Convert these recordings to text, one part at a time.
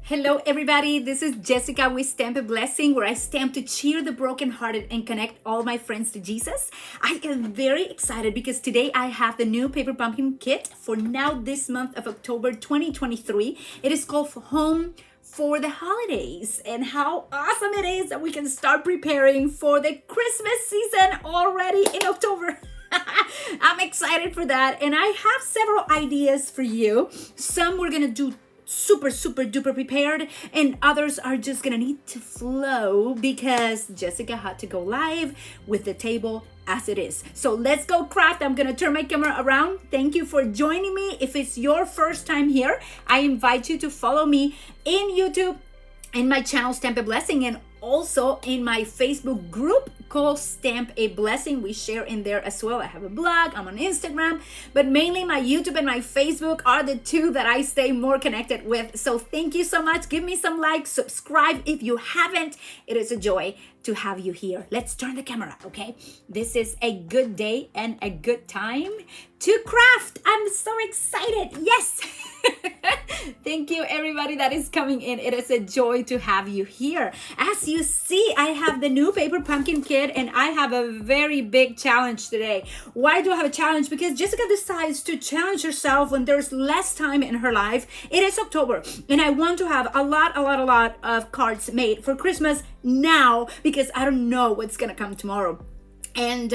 Hello everybody, this is Jessica with Stamp a Blessing, where I stamp to cheer the brokenhearted and connect all my friends to Jesus. I am very excited because today I have the new paper pumpkin kit for now this month of October 2023. It is called Home for the Holidays, and how awesome it is that we can start preparing for the Christmas season already in October. I'm excited for that, and I have several ideas for you. Some we're gonna do super duper prepared, and others are just gonna need to flow because Jessica had to go live with the table as it is. So let's go craft. I'm gonna turn my camera around. Thank you for joining me. If it's your first time here, I invite you to follow me in YouTube, in my channel Stamp a Blessing, and also in my Facebook group called Stamp a Blessing. We share in there as well. I have a blog, I'm on Instagram, but mainly my YouTube and my Facebook are the two that I stay more connected with. So thank you so much. Give me some likes, subscribe if you haven't. It is a joy to have you here. Let's turn the camera, okay? This is a good day and a good time to craft. I'm so excited. Yes. Thank you everybody that is coming in. It is a joy to have you here. As you see, I have the new paper pumpkin kit, and I have a very big challenge today. Why do I have a challenge? Because Jessica decides to challenge herself when there's less time in her life. It is October, and I want to have a lot of cards made for Christmas now, because I don't know what's gonna come tomorrow. And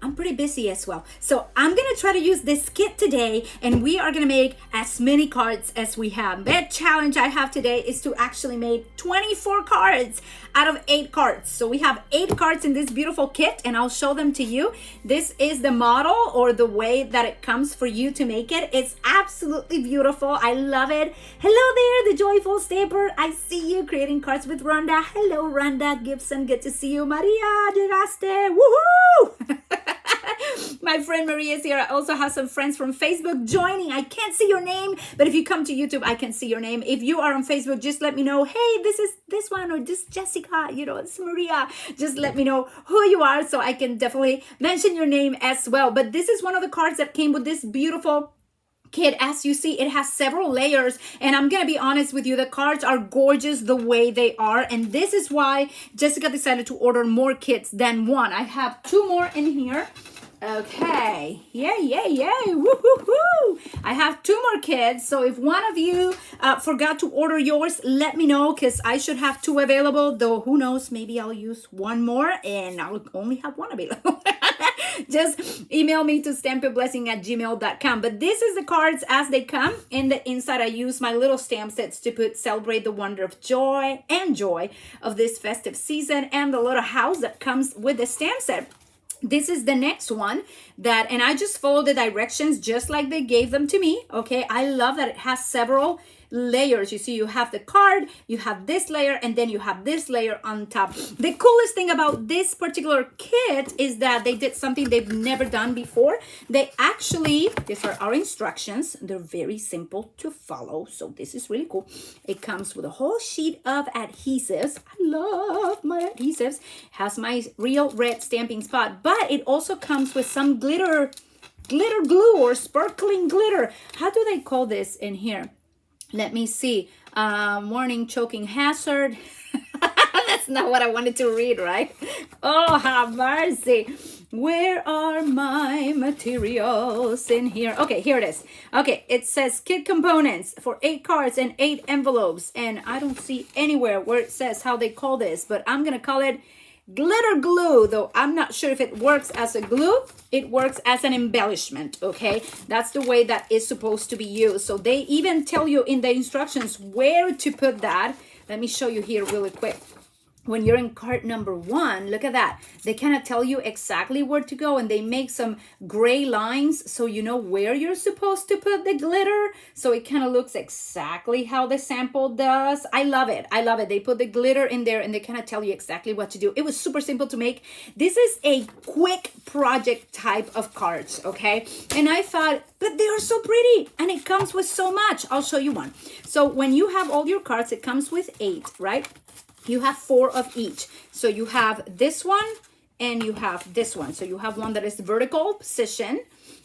I'm pretty busy as well. So I'm gonna try to use this kit today, and we are gonna make as many cards as we have. The challenge I have today is to actually make 24 cards out of 8 cards. So we have 8 cards in this beautiful kit, and I'll show them to you. This is the model, or the way that it comes for you to make it. It's absolutely beautiful. I love it. Hello there, the joyful stamper. I see you creating cards with Rhonda. Hello, Rhonda Gibson. Good to see you. Maria, llegaste. Woohoo! My friend Maria is here. I also have some friends from Facebook joining. I can't see your name, but if you come to YouTube, I can see your name. If you are on Facebook, just let me know, hey, this is this one, or this Jessica, you know, it's Maria. Just let me know who you are so I can definitely mention your name as well. But this is one of the cards that came with this beautiful kit. As you see, it has several layers, and I'm gonna be honest with you, the cards are gorgeous the way they are, and this is why Jessica decided to order more kits than one. I have 2 more in here. Okay, yay, woo-hoo-hoo. I have 2 more kits, so if one of you forgot to order yours, let me know, because I should have 2 available, though who knows, maybe I'll use 1 more and I'll only have 1 available. Just email me to stampablessing@gmail.com. But this is the cards as they come. In the inside, I use my little stamp sets to put celebrate the wonder of joy and joy of this festive season, and the little house that comes with the stamp set. This is the next one that, and I just follow the directions just like they gave them to me. Okay, I love that it has several layers. You see, you have the card, you have this layer, and then you have this layer on top. The coolest thing about this particular kit is that they did something they've never done before. They actually, these are our instructions. They're very simple to follow, so this is really cool. It comes with a whole sheet of adhesives. I love my adhesives. Has my real red stamping spot, but it also comes with some glitter glue, or sparkling glitter. How do they call this in here? Let me see. Warning, choking hazard. That's not what I wanted to read, right? Oh, have mercy. Where are my materials in here? Okay, here it is. Okay, it says kit components for 8 cards and 8 envelopes. And I don't see anywhere where it says how they call this, but I'm going to call it glitter glue, though I'm not sure if it works as a glue. It works as an embellishment, okay? That's the way that is supposed to be used. So they even tell you in the instructions where to put that. Let me show you here really quick. When you're in card number 1, look at that. They kind of tell you exactly where to go, and they make some gray lines so you know where you're supposed to put the glitter. So it kind of looks exactly how the sample does. I love it. I love it. They put the glitter in there, and they kind of tell you exactly what to do. It was super simple to make. This is a quick project type of cards, okay? And I thought, but they are so pretty, and it comes with so much. I'll show you one. So when you have all your cards, it comes with 8, right? You have 4 of each. So you have this one, and you have this one. So you have one that is vertical position,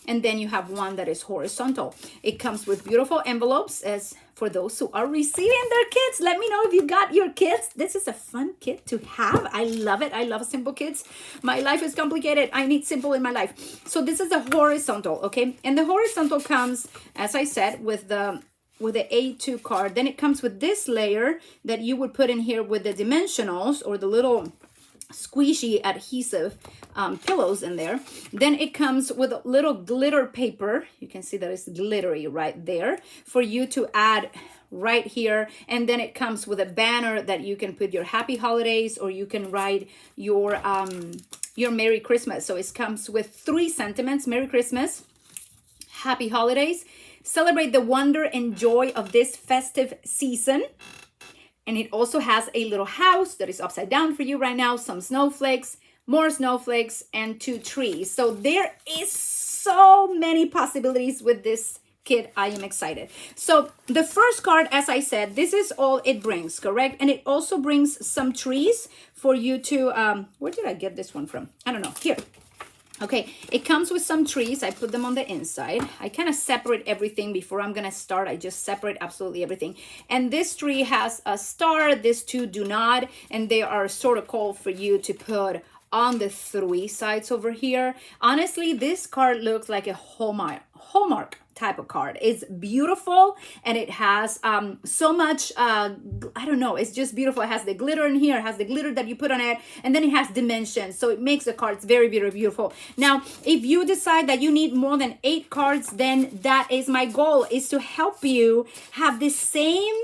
and then you have one that is horizontal. It comes with beautiful envelopes, as for those who are receiving their kits. Let me know if you got your kits. This is a fun kit to have. I love it. I love simple kits. My life is complicated. I need simple in my life. So this is a horizontal, okay? And the horizontal comes, as I said, with the A2 card. Then it comes with this layer that you would put in here with the dimensionals or the little squishy adhesive pillows in there. Then it comes with a little glitter paper. You can see that it's glittery right there for you to add right here. And then it comes with a banner that you can put your happy holidays, or you can write your Merry Christmas. So it comes with 3 sentiments: Merry Christmas, Happy Holidays, celebrate the wonder and joy of this festive season. And it also has a little house that is upside down for you right now, some snowflakes, more snowflakes, and 2 trees. So there is so many possibilities with this kit. I am excited. So the first card, as I said, this is all it brings, correct? And it also brings some trees for you to, where did I get this one from? I don't know, here. Okay, it comes with some trees. I put them on the inside. I kind of separate everything before I'm gonna start. I just separate absolutely everything. And this tree has a star, these 2 do not, and they are sort of called for you to put on the 3 sides over here. Honestly, this card looks like a Hallmark type of card. It's beautiful, and it has so much I don't know, it's just beautiful. It has the glitter in here, it has the glitter that you put on it, and then it has dimensions, so it makes the cards very, very beautiful. Now if you decide that you need more than 8 cards, then that is my goal, is to help you have the same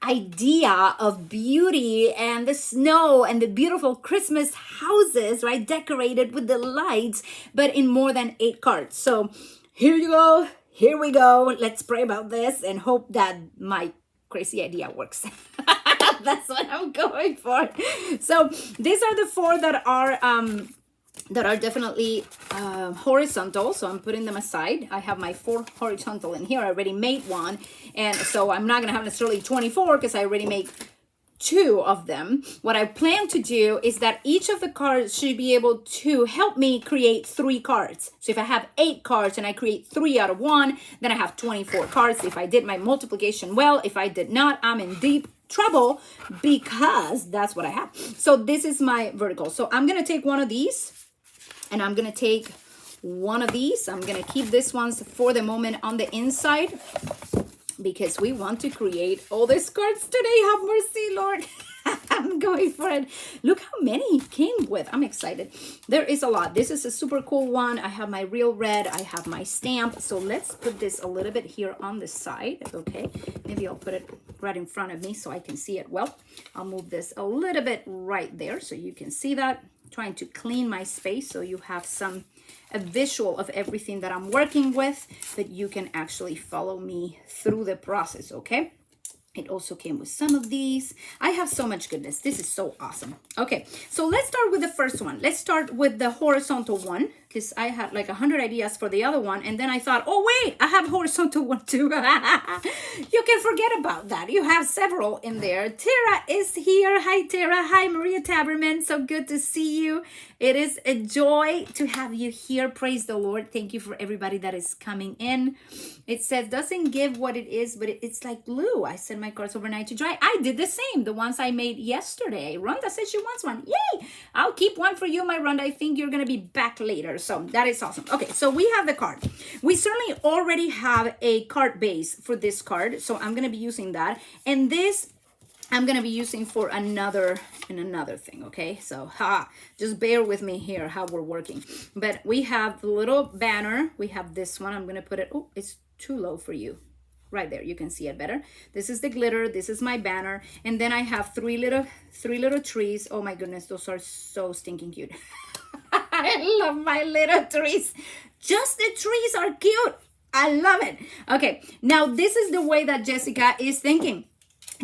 idea of beauty and the snow and the beautiful Christmas houses, right, decorated with the lights, but in more than 8 cards. So here you go. Here we go. Let's pray about this and hope that my crazy idea works. That's what I'm going for. So these are the 4 that are definitely horizontal. So I'm putting them aside. I have my 4 horizontal in here. I already made one. And so I'm not going to have necessarily 24 because I already made 2 of them. What I plan to do is that each of the cards should be able to help me create 3 cards. So if I have 8 cards and I create 3 out of 1, then I have 24 cards. If I did my multiplication well, if I did not, I'm in deep trouble because that's what I have. So this is my vertical. So I'm going to take one of these and I'm going to take one of these. I'm going to keep this ones for the moment on the inside, because we want to create all these cards today. Have mercy, Lord. I'm going for it. Look how many it came with. I'm excited. There is a lot. This is a super cool one. I have my real red. I have my stamp. So let's put this a little bit here on the side. Okay. Maybe I'll put it right in front of me so I can see it well. I'll move this a little bit right there so you can see that. I'm trying to clean my space so you have a visual of everything that I'm working with, but you can actually follow me through the process, okay? It also came with some of these. I have so much goodness. This is so awesome. Okay, so let's start with the first one. Let's start with the horizontal one, because I had like 100 ideas for the other one, and then I thought, oh wait, I have horizontal one too. You can forget about that. You have several in there. Tara is here. Hi Tara. Hi Maria Taberman. So good to see you. It is a joy to have you here. Praise the Lord. Thank you for everybody that is coming in. It says, doesn't give what it is, but it's like glue. I sent my cards overnight to dry. I did the same. The ones I made yesterday. Rhonda says she wants one. Yay! I'll keep one for you, my Rhonda. I think you're going to be back later. So that is awesome. Okay, so we have the card. We certainly already have a card base for this card. So I'm going to be using that. And this I'm going to be using for another thing, okay? So just bear with me here how we're working. But we have the little banner. We have this one. I'm going to put it, oh, it's too low for you. Right there, you can see it better. This is the glitter. This is my banner. And then I have three little trees. Oh my goodness, those are so stinking cute. I love my little trees. Just the trees are cute. I love it. Okay, now this is the way that Jessica is thinking.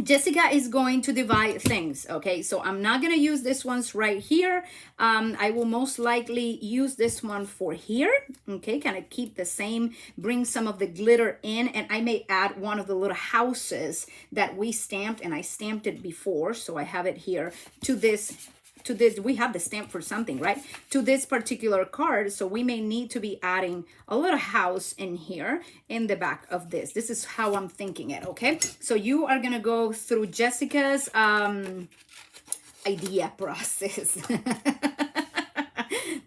Jessica is going to divide things, okay? So I'm not going to use this ones right here. I will most likely use this one for here, okay? Kind of keep the same, bring some of the glitter in, and I may add one of the little houses that we stamped, and I stamped it before, so I have it here, to this to this, we have the stamp for something, right? To this particular card. So we may need to be adding a little house in here in the back of this. This is how I'm thinking it, okay? So you are gonna go through Jessica's idea process.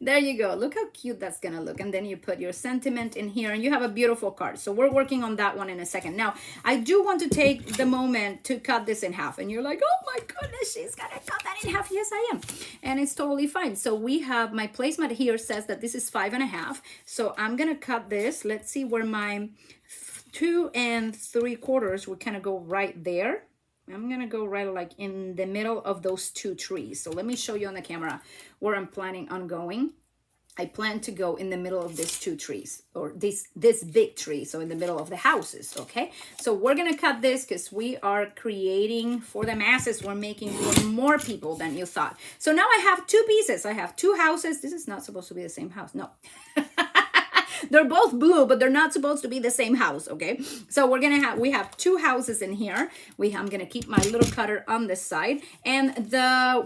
There you go. Look how cute that's gonna look. And then you put your sentiment in here and you have a beautiful card. So we're working on that one in a second. Now, I do want to take the moment to cut this in half. And you're like, oh my goodness, she's gonna cut that in half. Yes, I am. And it's totally fine. So we have, my placemat here says that this is 5.5. So I'm gonna cut this. Let's see where my 2 3/4 would kind of go right there. I'm gonna go right like in the middle of those 2 trees. So let me show you on the camera where I'm planning on going. I plan to go in the middle of these 2 trees, or this big tree, so in the middle of the houses, okay? So we're gonna cut this because we are creating for the masses. We're making for more people than you thought. So now I have 2 pieces. I have 2 houses. This is not supposed to be the same house, no. They're both blue, but they're not supposed to be the same house, okay? So we have 2 houses in here. I'm gonna keep my little cutter on this side. And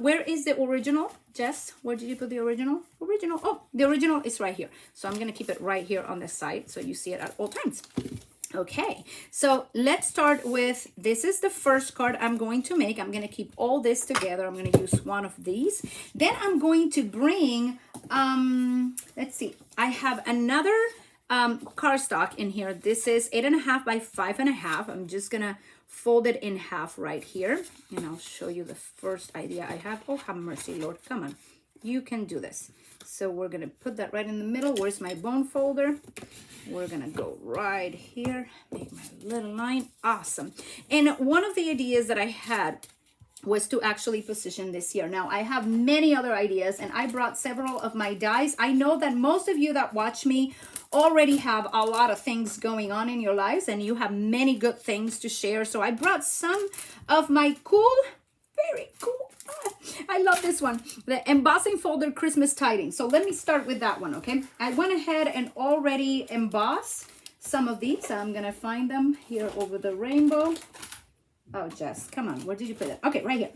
where is the original? Jess, where did you put the original? Oh, the original is right here. So I'm gonna keep it right here on the side so you see it at all times. Okay, so let's start with, this is the first card I'm going to make. I'm going to keep all this together. I'm going to use one of these. Then I'm going to bring, let's see, I have another cardstock in here. This is 8.5 by 5.5. I'm just going to fold it in half right here. And I'll show you the first idea I have. Oh, have mercy, Lord. Come on. You can do this. So we're going to put that right in the middle. Where's my bone folder? We're going to go right here, make my little line. Awesome. And one of the ideas that I had was to actually position this here. Now, I have many other ideas, and I brought several of my dies. I know that most of you that watch me already have a lot of things going on in your lives, and you have many good things to share. So I brought some of my cool, very cool, I love this one, the embossing folder Christmas tidings. So let me start with that one, okay? I went ahead and already embossed some of these. I'm gonna find them here over the rainbow. Oh, Jess, come on, where did you put it? Okay, right here.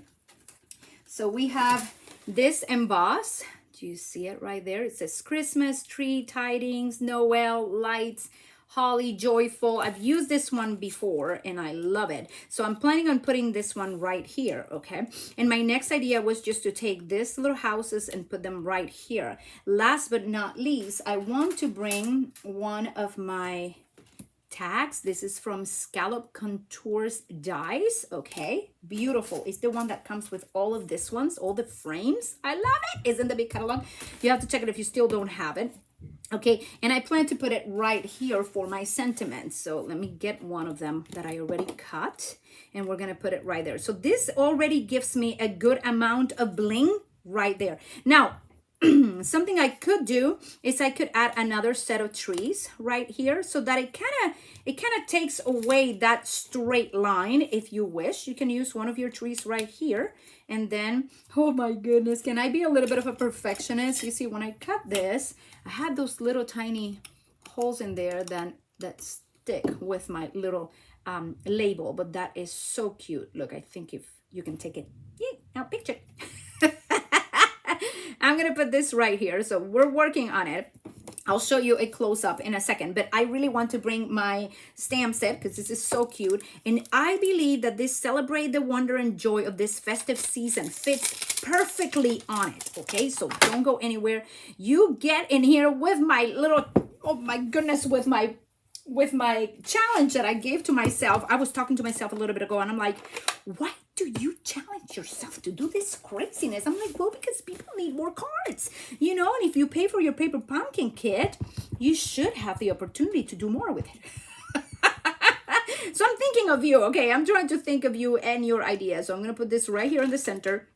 So we have this emboss. Do you see it right there? It says Christmas tree tidings, Noel, lights, holly, joyful. I've used this one before and I love it. So I'm planning on putting this one right here, okay? And my next idea was just to take these little houses and put them right here. Last but not least, I want to bring one of my tags. This is from Scallop Contours Dies, okay? Beautiful. It's the one that comes with all of these ones, all the frames. I love it. It's in the big catalog. You have to check it if you still don't have it. Okay, and I plan to put it right here for my sentiments. So let me get one of them that I already cut, and we're gonna put it right there. So this already gives me a good amount of bling right there. Now, something I could do is I could add another set of trees right here so that it kind of takes away that straight line. If you wish, you can use one of your trees right here. And then, oh my goodness, can I be a little bit of a perfectionist? You see, when I cut this, I had those little tiny holes in there that stick with my little label, but that is so cute. Look, I think if you can take it, yeah, now picture. I'm gonna put this right here. So we're working on it. I'll show you a close-up in a second, but I really want to bring my stamp set because this is so cute. And I believe that this Celebrate the Wonder and Joy of this festive season fits perfectly on it, okay? So don't go anywhere. You get in here with my little, oh my goodness, with my challenge that I gave to myself. I was talking to myself a little bit ago and I'm like, why do you challenge yourself to do this craziness? I'm like, well, because people need more cards, you know, and if you pay for your paper pumpkin kit, you should have the opportunity to do more with it. So I'm thinking of you, okay? I'm trying to think of you and your ideas. So I'm going to put this right here in the center.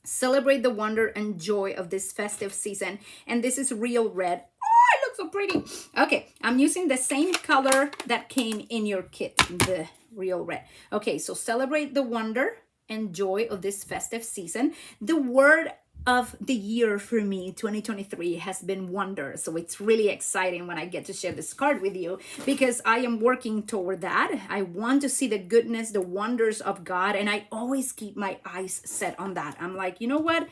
Celebrate the wonder and joy of this festive season. And this is real red. Oh, it looks so pretty. Okay, I'm using the same color that came in your kit, the real red. Okay, so celebrate the wonder and joy of this festive season. The word of the year for me, 2023, has been wonders. So it's really exciting when I get to share this card with you, because I am working toward that. I want to see the goodness, the wonders of God, and I always keep my eyes set on that. I'm like, you know what?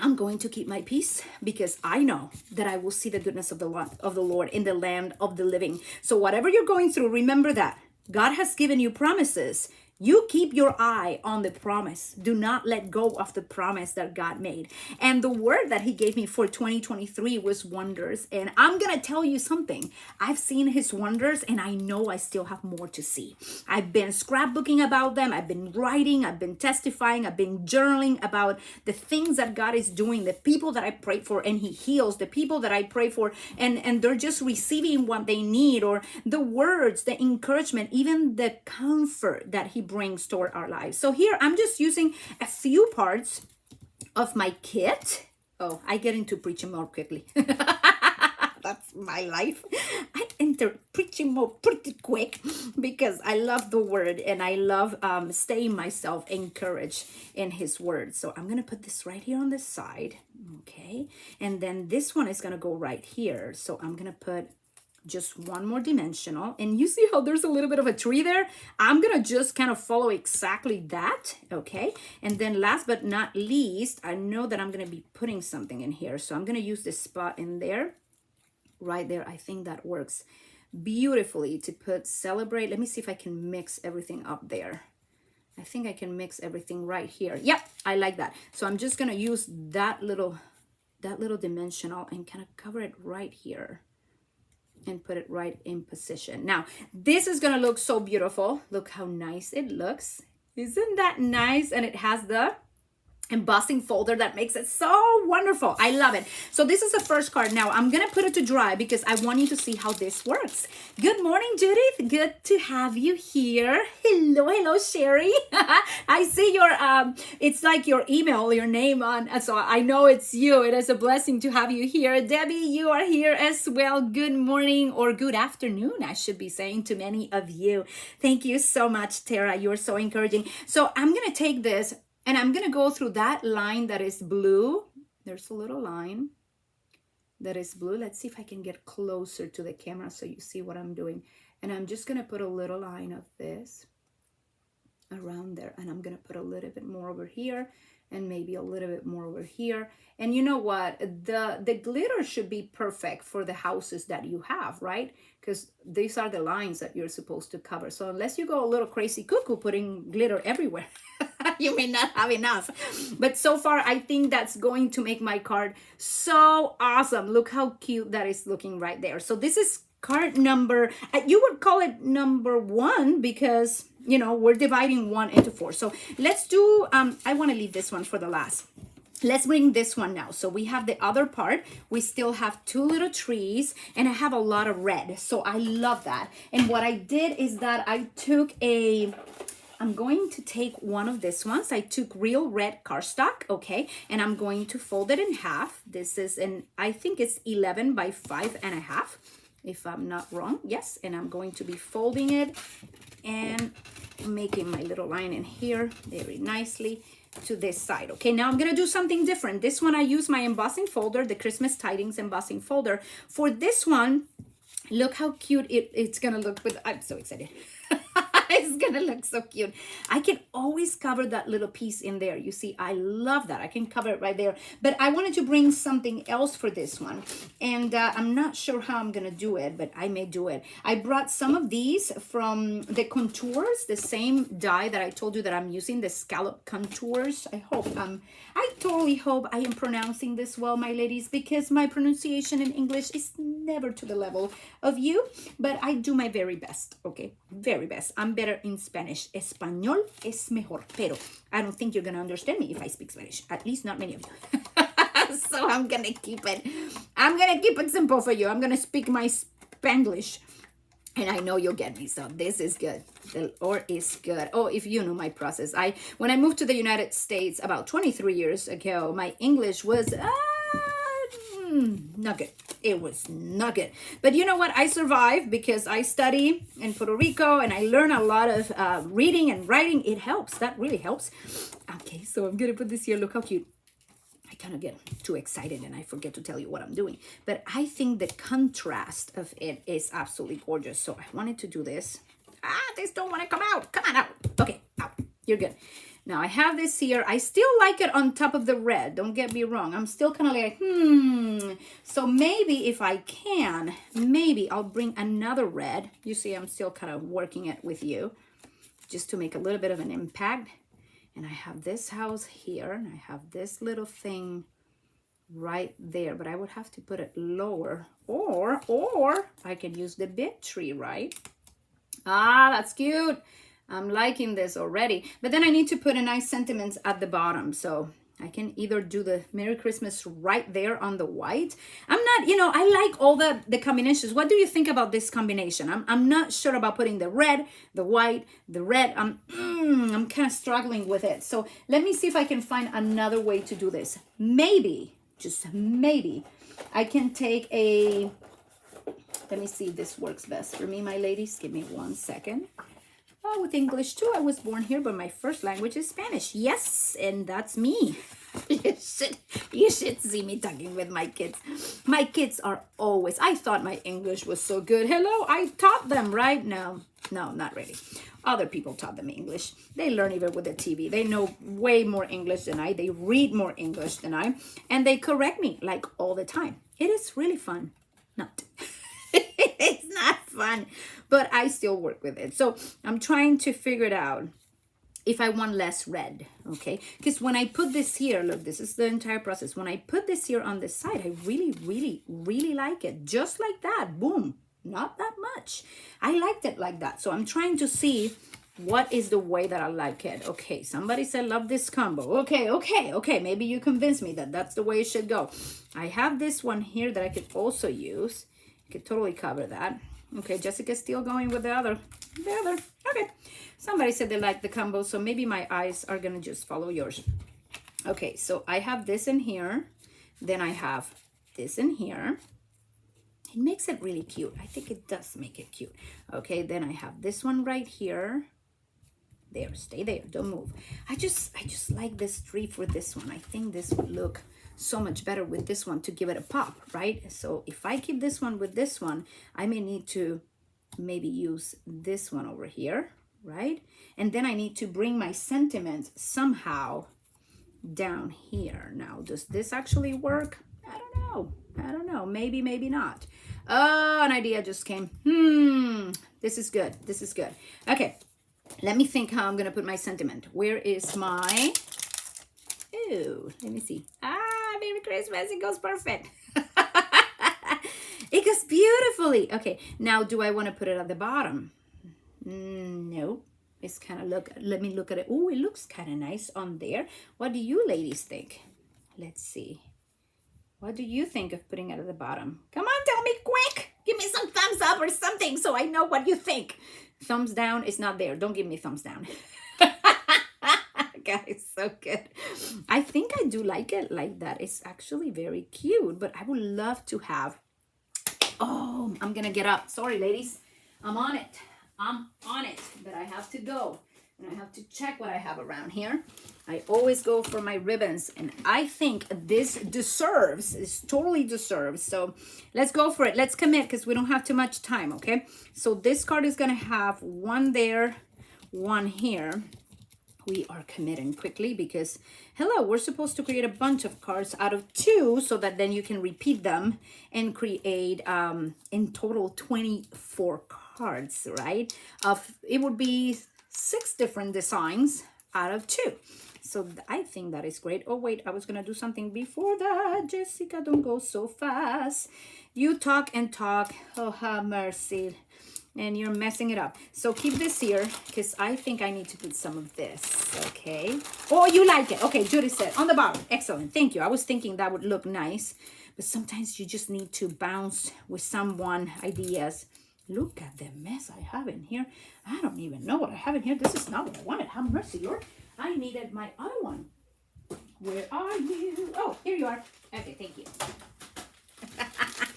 I'm going to keep my peace, because I know that I will see the goodness of the Lord in the land of the living. So whatever you're going through, remember that God has given you promises. You keep your eye on the promise. Do not let go of the promise that God made. And the word that he gave me for 2023 was wonders. And I'm going to tell you something. I've seen his wonders, and I know I still have more to see. I've been scrapbooking about them. I've been writing. I've been testifying. I've been journaling about the things that God is doing, the people that I prayed for and he heals, the people that I pray for and they're just receiving what they need, or the words, the encouragement, even the comfort that he brings toward our lives. So here I'm just using a few parts of my kit. Oh, I get into preaching more quickly. That's my life. I enter preaching mode pretty quick because I love the word, and I love staying myself encouraged in his word. So I'm going to put this right here on this side. Okay. And then this one is going to go right here. So I'm going to put just one more dimensional, and you see how there's a little bit of a tree there? I'm gonna just kind of follow exactly that. Okay, and then last but not least, I know that I'm gonna be putting something in here, so I'm gonna use this spot in there, right there. I think that works beautifully to put celebrate. Let me see if I can mix everything up there. I think I can mix everything right here. Yep, I like that. So I'm just gonna use that little dimensional and kind of cover it right here and put it right in position. Now, this is gonna look so beautiful. Look how nice it looks. Isn't that nice? And it has the embossing folder that makes it so wonderful. I love it. So this is the first card. Now I'm gonna put it to dry because I want you to see how this works. Good morning, Judith. Good to have you here. Hello, Sherry. I see your it's like your email, your name on, so I know it's you. It is a blessing to have you here. Debbie, you are here as well. Good morning, or good afternoon, I should be saying, to many of you. Thank you so much, Tara. You're so encouraging. So I'm gonna take this, and I'm going to go through that line that is blue. There's a little line that is blue. Let's see if I can get closer to the camera so you see what I'm doing. And I'm just going to put a little line of this around there. And I'm going to put a little bit more over here, and maybe a little bit more over here. And you know what? The glitter should be perfect for the houses that you have, right? Because these are the lines that you're supposed to cover. So unless you go a little crazy cuckoo putting glitter everywhere, you may not have enough. But so far, I think that's going to make my card so awesome. Look how cute that is looking right there. So this is card number, you would call it number 1, because, you know, we're dividing 1 into 4. So let's do, I want to leave this one for the last. Let's bring this one now. So we have the other part. We still have 2 little trees, and I have a lot of red. So I love that. And what I did is that I took I'm going to take one of these ones. I took real red cardstock, okay? And I'm going to fold it in half. This is I think it's 11 by 5.5, if I'm not wrong. Yes, and I'm going to be folding it and making my little line in here very nicely to this side. Okay, now I'm gonna do something different. This one I use my embossing folder, the Christmas Tidings embossing folder. For this one, look how cute it's gonna look with, I'm so excited. It's gonna look so cute. I can always cover that little piece in there. You see, I love that. I can cover it right there. But I wanted to bring something else for this one. And I'm not sure how I'm gonna do it, but I may do it. I brought some of these from the contours, the same die that I told you that I'm using, the scallop contours. I totally hope I am pronouncing this well, my ladies, because my pronunciation in English is never to the level of you, but I do my very best, okay? Very best. I'm better in Spanish. Español es mejor, pero I don't think you're going to understand me if I speak Spanish. At least not many of you. So I'm going to keep it simple for you. I'm going to speak my Spanglish. And I know you'll get me, so this is good. The Lord is good. Oh, if you know my process. When I moved to the United States about 23 years ago, my English was not good. It was not good. But you know what? I survived because I study in Puerto Rico and I learn a lot of reading and writing. It helps. That really helps. Okay, so I'm going to put this here. Look how cute. I kind of get too excited and I forget to tell you what I'm doing. But I think the contrast of it is absolutely gorgeous. So I wanted to do this. This don't want to come out. Come on out. Okay, out. You're good. Now I have this here. I still like it on top of the red. Don't get me wrong. I'm still kind of like, So maybe if I can, maybe I'll bring another red. You see, I'm still kind of working it with you just to make a little bit of an impact. And I have this house here and I have this little thing right there, but I would have to put it lower, or I can use the big tree, right? That's cute. I'm liking this already. But then I need to put a nice sentiments at the bottom. So I can either do the Merry Christmas right there on the white. I'm not, I like all the combinations. What do you think about this combination? I'm not sure about putting the red, the white, the red. I'm kind of struggling with it. So let me see if I can find another way to do this. Maybe, just maybe, I can take a, let me see if this works best for me, my ladies. Give me 1 second. With English too, I was born here, but my first language is Spanish. Yes, and that's me. You should see me talking with my kids. My kids are always, I thought my English was so good. Hello, I taught them, right? No, not really. Other people taught them English. They learn even with the TV. They know way more English than I. They read more English than I. And they correct me like all the time. It is really fun. Not. It's not fun, but I still work with it. So I'm trying to figure it out if I want less red, okay? Because when I put this here, look, this is the entire process. When I put this here on the side, I really like it. Just like that, boom, not that much. I liked it like that. So I'm trying to see what is the way that I like it. Okay, somebody said, love this combo. Okay. Maybe you convinced me that that's the way it should go. I have this one here that I could also use. Could totally cover that. Okay, Jessica's still going with the other. Okay, somebody said they like the combo, so maybe my eyes are gonna just follow yours. Okay, so I have this in here, then I have this in here. It makes it really cute. I think it does make it cute. Okay, then I have this one right here. There, stay there, don't move. I just like this tree for this one. I think this would look so much better with this one to give it a pop, right? So if I keep this one with this one, I may need to maybe use this one over here, right? And then I need to bring my sentiment somehow down here. Now, does this actually work? I don't know. Maybe not. Oh, an idea just came. This is good. Okay, let me think how I'm gonna put my sentiment. Where is my, let me see. Merry Christmas, it goes perfect. It goes beautifully. Okay, now do I want to put it at the bottom? No, it's kind of let me look at it. Oh, it looks kind of nice on there. What do you ladies think? Let's see. What do you think of putting it at the bottom? Come on, tell me quick. Give me some thumbs up or something so I know what you think. Thumbs down is not there. Don't give me thumbs down. Guys, so good. I think I do like it like that. It's actually very cute, but I would love to have, I'm gonna get up. Sorry, ladies. I'm on it, but I have to go and I have to check what I have around here. I always go for my ribbons, and I think this totally deserves. So let's go for it. Let's commit because we don't have too much time, okay? So this card is gonna have one there, one here. We are committing quickly because, hello, we're supposed to create a bunch of cards out of 2 so that then you can repeat them and create in total 24 cards, right? It would be 6 different designs out of 2. So I think that is great. Oh, wait, I was going to do something before that. Jessica, don't go so fast. You talk and talk. Oh, have mercy. And you're messing it up. So keep this here because I think I need to put some of this, okay? Oh, you like it. Okay, Judy said on the bottom. Excellent, thank you. I was thinking that would look nice, but sometimes you just need to bounce with someone ideas. Look at the mess I have in here. I don't even know what I have in here. This is not what I wanted. Have mercy, Lord. I needed my other one. Where are you? Oh, here you are. Okay, thank you.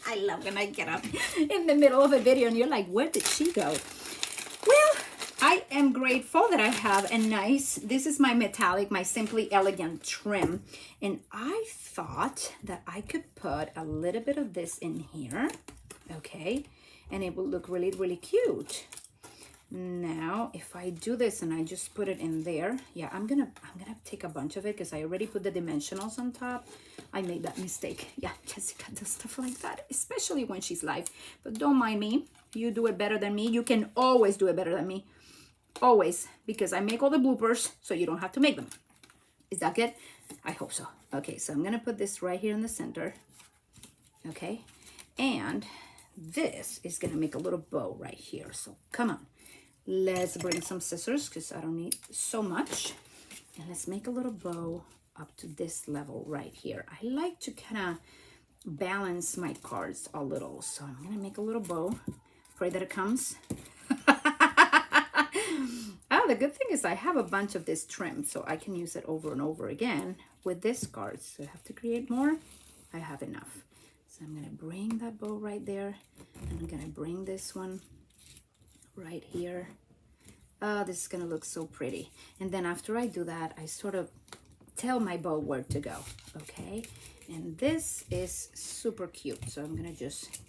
I love when I get up in the middle of a video and you're like, where did she go? Well, I am grateful that I have a nice, this is my metallic, my Simply Elegant trim. And I thought that I could put a little bit of this in here, okay? And it will look really, really cute. Now, if I do this and I just put it in there, yeah, I'm gonna take a bunch of it because I already put the dimensionals on top. I made that mistake. Yeah, Jessica does stuff like that, especially when she's live. But don't mind me. You do it better than me. You can always do it better than me. Always, because I make all the bloopers, so you don't have to make them. Is that good? I hope so. Okay, so I'm gonna put this right here in the center. Okay, and this is gonna make a little bow right here. So come on, let's bring some scissors because I don't need so much. And let's make a little bow up to this level right here. I like to kind of balance my cards a little. So I'm gonna make a little bow. Pray that it comes. Oh, the good thing is I have a bunch of this trim, so I can use it over and over again with this card. So I have to create more. I have enough. So I'm gonna bring that bow right there, and I'm gonna bring this one right here. Oh, this is gonna look so pretty. And then after I do that, I sort of tell my bow where to go, okay? And this is super cute. So I'm gonna just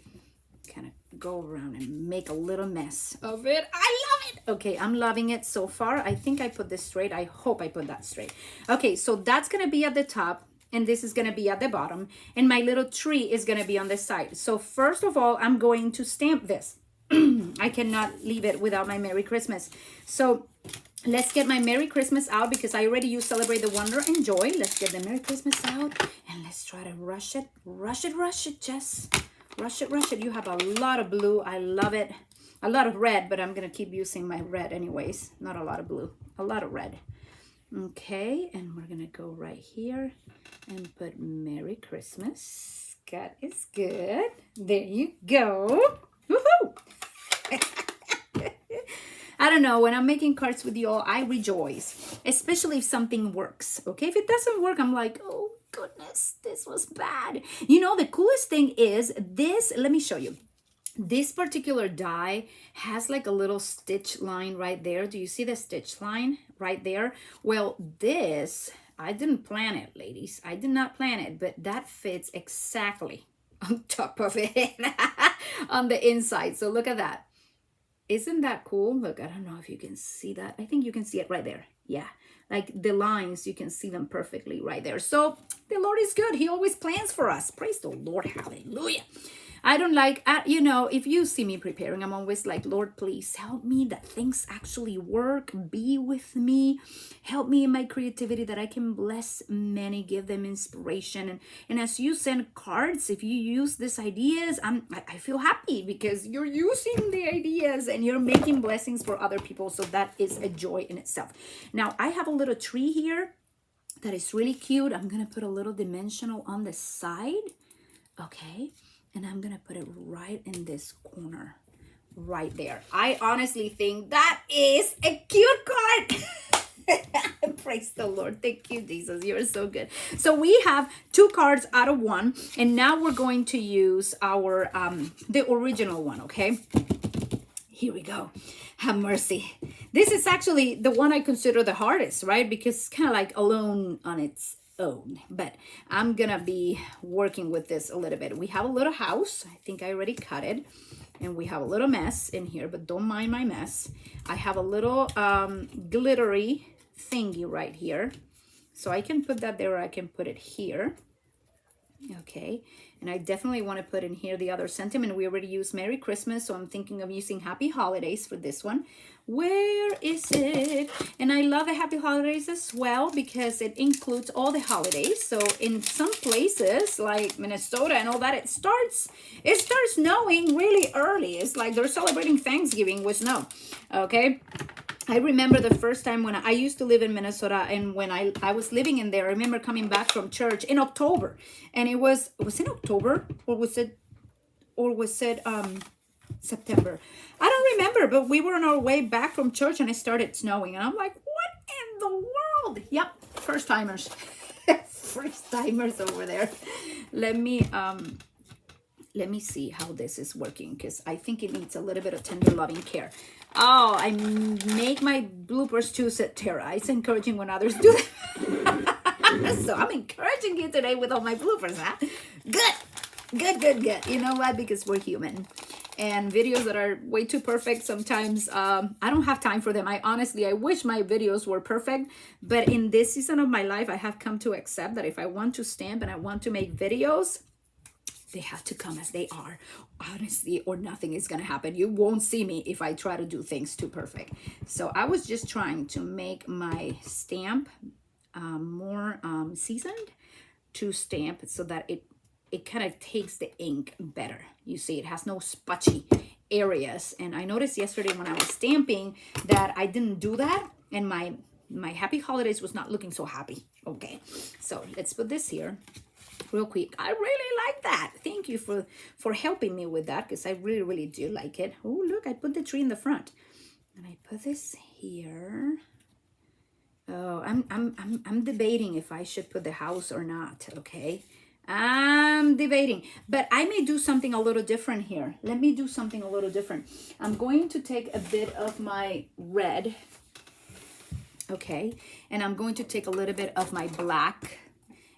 kind of go around and make a little mess of it. I love it. Okay, I'm loving it so far. I think I put this straight. I hope I put that straight. Okay, so that's gonna be at the top, and this is gonna be at the bottom, and my little tree is gonna be on the side. So first of all, I'm going to stamp this. I cannot leave it without my Merry Christmas. So let's get my Merry Christmas out because I already used Celebrate the Wonder and Joy. Let's get the Merry Christmas out and let's try to rush it. Rush it, Jess. Rush it, rush it. You have a lot of blue. I love it. A lot of red, but I'm going to keep using my red anyways. Not a lot of blue. A lot of red. Okay, and we're going to go right here and put Merry Christmas. God is good. There you go. Woohoo! I don't know, when I'm making cards with you all, I rejoice, especially if something works, okay? If it doesn't work, I'm like, oh goodness, this was bad. You know, the coolest thing is this, let me show you. This particular die has like a little stitch line right there. Do you see the stitch line right there? Well, this, I didn't plan it, ladies. I did not plan it, but that fits exactly on top of it on the inside. So look at that. Isn't that cool? Look, I don't know if you can see that. I think you can see it right there. Yeah, like the lines, you can see them perfectly right there. So the Lord is good. He always plans for us. Praise the Lord. Hallelujah. I don't like, you know, if you see me preparing, I'm always like, Lord, please help me that things actually work. Be with me. Help me in my creativity that I can bless many, give them inspiration. And as you send cards, if you use these ideas, I feel happy because you're using the ideas and you're making blessings for other people. So that is a joy in itself. Now, I have a little tree here that is really cute. I'm going to put a little dimensional on the side. Okay. And I'm going to put it right in this corner, right there. I honestly think that is a cute card. Praise the Lord. Thank you, Jesus. You're so good. So we have 2 cards out of 1. And now we're going to use our, the original one, okay? Here we go. Have mercy. This is actually the one I consider the hardest, right? Because it's kind of like alone on its own, but I'm gonna be working with this a little bit. We have a little house. I think I already cut it, and we have a little mess in here, but don't mind my mess. I have a little glittery thingy right here, so I can put that there, or I can put it here. Okay, and I definitely want to put in here the other sentiment. We already used Merry Christmas, so I'm thinking of using Happy Holidays for this one. Where is it? And I love the Happy Holidays as well because it includes all the holidays. So in some places like Minnesota and all that, it starts snowing really early. It's like they're celebrating Thanksgiving with snow. Okay. I remember the first time when I used to live in Minnesota, and when I was living in there, I remember coming back from church in October, and it was it October or was it September? I don't remember, but we were on our way back from church and it started snowing, and I'm like, what in the world? Yep, first timers, first timers over there. Let me see how this is working because I think it needs a little bit of tender loving care. Oh, I make my bloopers too, said Tara. It's encouraging when others do that. So I'm encouraging you today with all my bloopers, huh? Good. You know why? Because we're human. And videos that are way too perfect, sometimes I don't have time for them. I wish my videos were perfect. But in this season of my life, I have come to accept that if I want to stamp and I want to make videos, they have to come as they are, honestly, or nothing is going to happen. You won't see me if I try to do things too perfect. So I was just trying to make my stamp more seasoned to stamp so that it kind of takes the ink better. You see, it has no spotchy areas. And I noticed yesterday when I was stamping that I didn't do that, and my happy holidays was not looking so happy. Okay, so let's put this here real quick. I really like that. Thank you for helping me with that, because I really do like it. Oh, look, I put the tree in the front, and I put this here. Oh, I'm debating if I should put the house or not. Okay, I'm debating, but I may do something a little different here. Let me do something a little different. I'm going to take a bit of my red, okay, and I'm going to take a little bit of my black,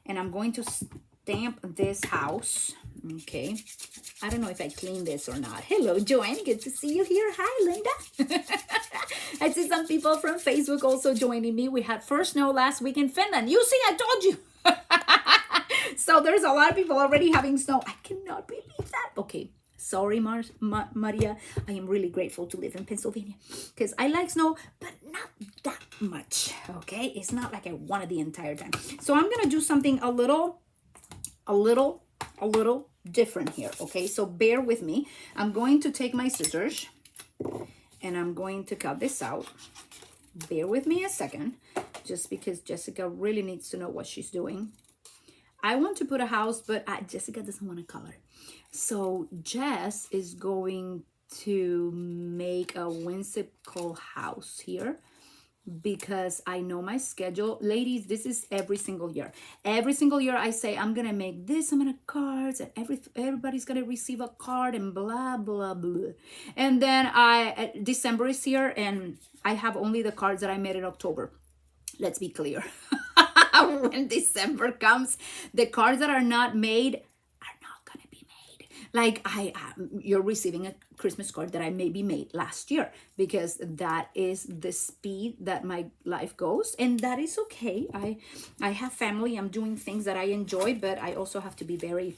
and I'm going to stamp this house. Okay, I don't know if I clean this or not. Hello, Joanne, good to see you here. Hi, Linda. I see some people from Facebook also joining me. We had first snow last week in Finland. You see, I told you. So there's a lot of people already having snow. I cannot believe that. Okay, sorry, Maria. I am really grateful to live in Pennsylvania because I like snow, but not that much. Okay, it's not like I want it the entire time. So I'm gonna do something a little different here. Okay, so bear with me. I'm going to take my scissors and I'm going to cut this out. Bear with me a second, just because Jessica really needs to know what she's doing. I want to put a house, but Jessica doesn't want to color. So Jess is going to make a whimsical house here because I know my schedule. Ladies, this is every single year. Every single year I say, I'm going to make this amount of cards and everybody's going to receive a card and blah, blah, blah. And then December is here and I have only the cards that I made in October. Let's be clear. When December comes, the cards that are not made are not going to be made. Like you're receiving a Christmas card that I maybe made last year because that is the speed that my life goes, and that is okay. I have family. I'm doing things that I enjoy, but I also have to be very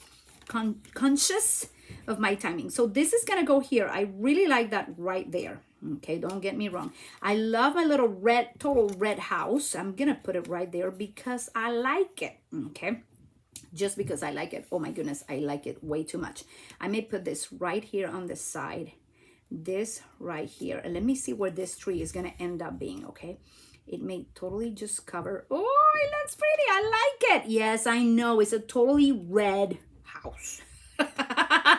conscious of my timing. So this is going to go here. I really like that right there. Okay, don't get me wrong. I love my little total red house. I'm going to put it right there because I like it. Okay, just because I like it. Oh my goodness, I like it way too much. I may put this right here on the side. This right here. And let me see where this tree is going to end up being, okay? It may totally just cover. Oh, it looks pretty. I like it. Yes, I know. It's a totally red house.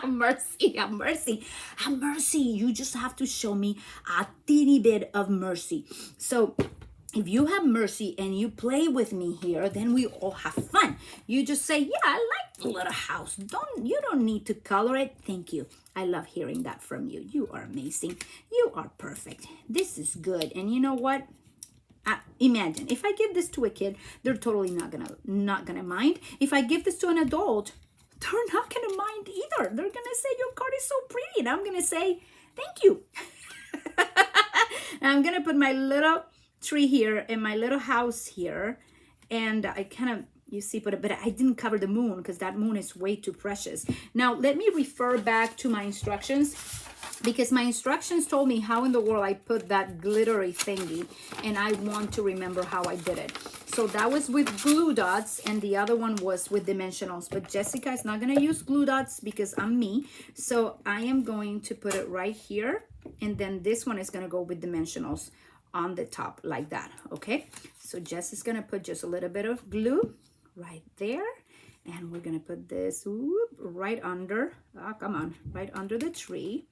Mercy, have mercy, have mercy. You just have to show me a teeny bit of mercy. So if you have mercy and you play with me here, then we all have fun. You just say, yeah, I like the little house. You don't need to color it. Thank you. I love hearing that from you. You are amazing. You are perfect. This is good. And you know what? Imagine if I give this to a kid, they're totally not gonna mind. If I give this to an adult, they're not going to mind either. They're going to say, your card is so pretty. And I'm going to say, thank you. And I'm going to put my little tree here and my little house here. And I kind of, you see, but I didn't cover the moon because that moon is way too precious. Now, let me refer back to my instructions because my instructions told me how in the world I put that glittery thingy. And I want to remember how I did it. So that was with glue dots and the other one was with dimensionals. But Jessica is not going to use glue dots because I'm me. So I am going to put it right here. And then this one is going to go with dimensionals on the top like that. Okay. So Jess is going to put just a little bit of glue right there. And we're going to put this right under. Come on. Right under the tree.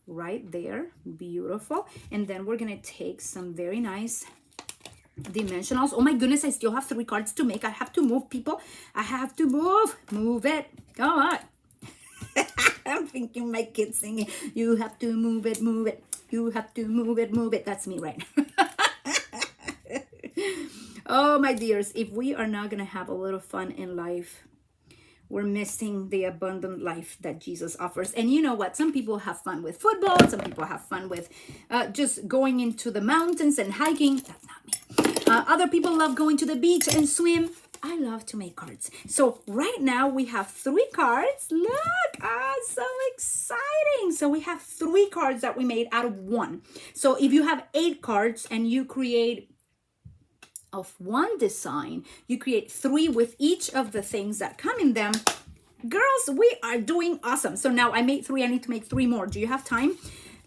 Right there. Beautiful. And then we're going to take some very nice dimensionals. Oh my goodness, I still have 3 cards to make. I have to move, people. I have to move it. Come on. I'm thinking my kids singing, you have to move it. You have to move it, move it. That's me right now. Oh, my dears, if we are not going to have a little fun in life, we're missing the abundant life that Jesus offers. And you know what? Some people have fun with football. Some people have fun with just going into the mountains and hiking. That's not me. Other people love going to the beach and swim. I love to make cards. So right now we have 3 cards. Look, so exciting. So we have 3 cards that we made out of 1. So if you have 8 cards and you create of 1 design, you create 3 with each of the things that come in them. Girls, we are doing awesome. So now I made 3. I need to make 3 more. Do you have time?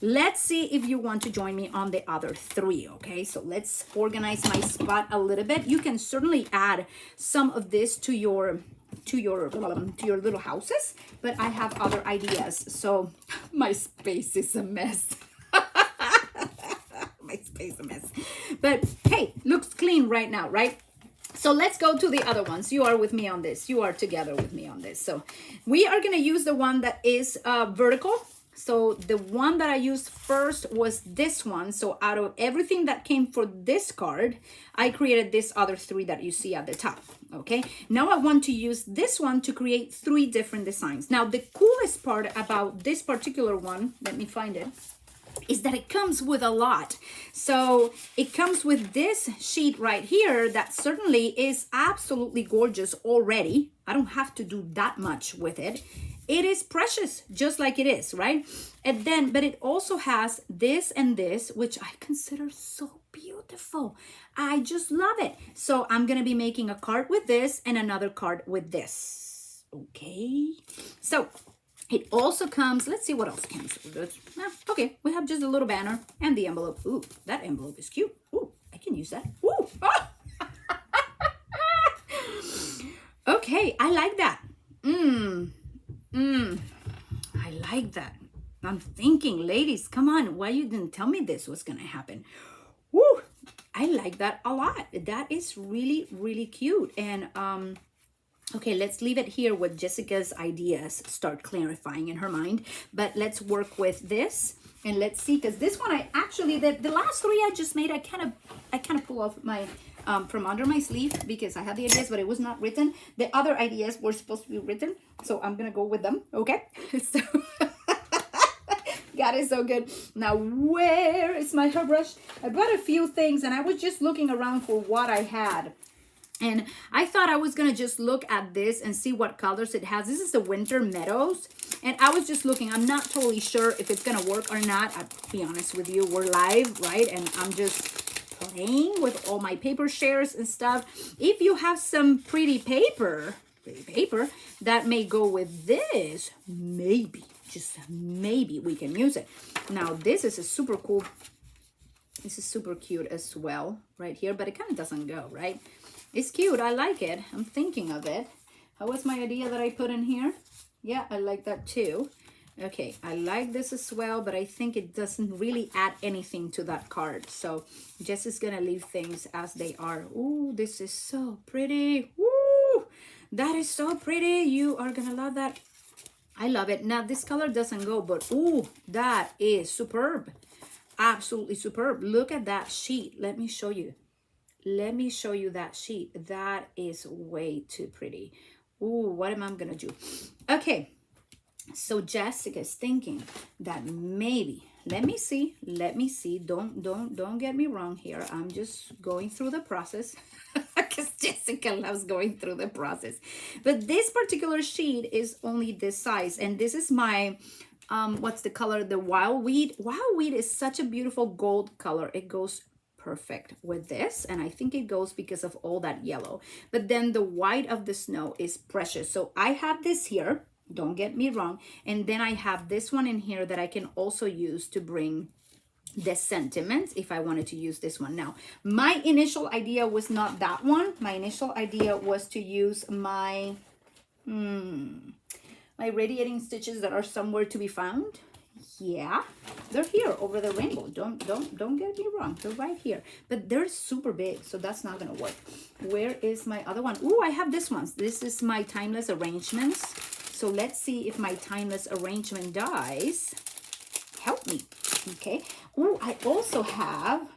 Let's see if you want to join me on the other 3. Okay, so let's organize my spot a little bit. You can certainly add some of this to your little houses, but I have other ideas. So my space is a mess. My space a mess. But hey, looks clean right now, right? So let's go to the other ones. You are with me on this. You are together with me on this. So we are going to use the one that is vertical. So the one that I used first was this one. So out of everything that came for this card, I created this other 3 that you see at the top. Okay, now I want to use this one to create 3 different designs. Now the coolest part about this particular one, let me find it, is that it comes with a lot. So it comes with this sheet right here that certainly is absolutely gorgeous already. I don't have to do that much with it. It is precious, just like it is, right? And then, but it also has this and this, which I consider so beautiful. I just love it. So I'm going to be making a card with this and another card with this. Okay. So it also comes, let's see what else comes with it. Okay, we have just a little banner and the envelope. Ooh, that envelope is cute. Ooh, I can use that. Ooh. Oh. Okay, I like that. I like that. I'm thinking, ladies, come on. Why you didn't tell me this was going to happen? Woo, I like that a lot. That is really, really cute. And, okay, let's leave it here with Jessica's ideas start clarifying in her mind. But let's work with this and let's see, because this one I actually the last 3 I just made, I kind of pull off my from under my sleeve because I had the ideas, but it was not written. The other ideas were supposed to be written, so I'm gonna go with them. Okay, so God is so good. Now, where is my hairbrush? I brought a few things, and I was just looking around for what I had. And I thought I was going to just look at this and see what colors it has. This is the Winter Meadows. And I was just looking. I'm not totally sure if it's going to work or not. I'll be honest with you. We're live, right? And I'm just playing with all my paper shares and stuff. If you have some pretty paper that may go with this, maybe, just maybe we can use it. Now, this is a super cool. This is super cute as well right here. But it kind of doesn't go, right? It's cute. I like it. I'm thinking of it. How was my idea that I put in here? Yeah, I like that too. Okay, I like this as well, but I think it doesn't really add anything to that card. So Jess is going to leave things as they are. Ooh, this is so pretty. Woo! That is so pretty. You are going to love that. I love it. Now, this color doesn't go, but ooh, that is superb. Absolutely superb. Look at that sheet. Let me show you. Let me show you that sheet. That is way too pretty. Ooh, what am I gonna do? Okay, so Jessica's thinking that maybe, let me see. Don't get me wrong here. I'm just going through the process because Jessica loves going through the process. But this particular sheet is only this size, and this is my what's the color? The Wild Wheat. Wild Wheat is such a beautiful gold color. It goes perfect with this, and I think it goes because of all that yellow. But then the white of the snow is precious. So I have this here, don't get me wrong, and then I have this one in here that I can also use to bring the sentiments if I wanted to use this one. Now, my initial idea was not that one. My initial idea was to use my my radiating stitches that are somewhere to be found. Yeah, they're here over the rainbow. Don't get me wrong. They're right here, but they're super big, so that's not gonna work. Where is my other one? Ooh, I have this one. This is my timeless arrangements. So let's see if my timeless arrangement dies. Help me. Okay, Oh, I also have,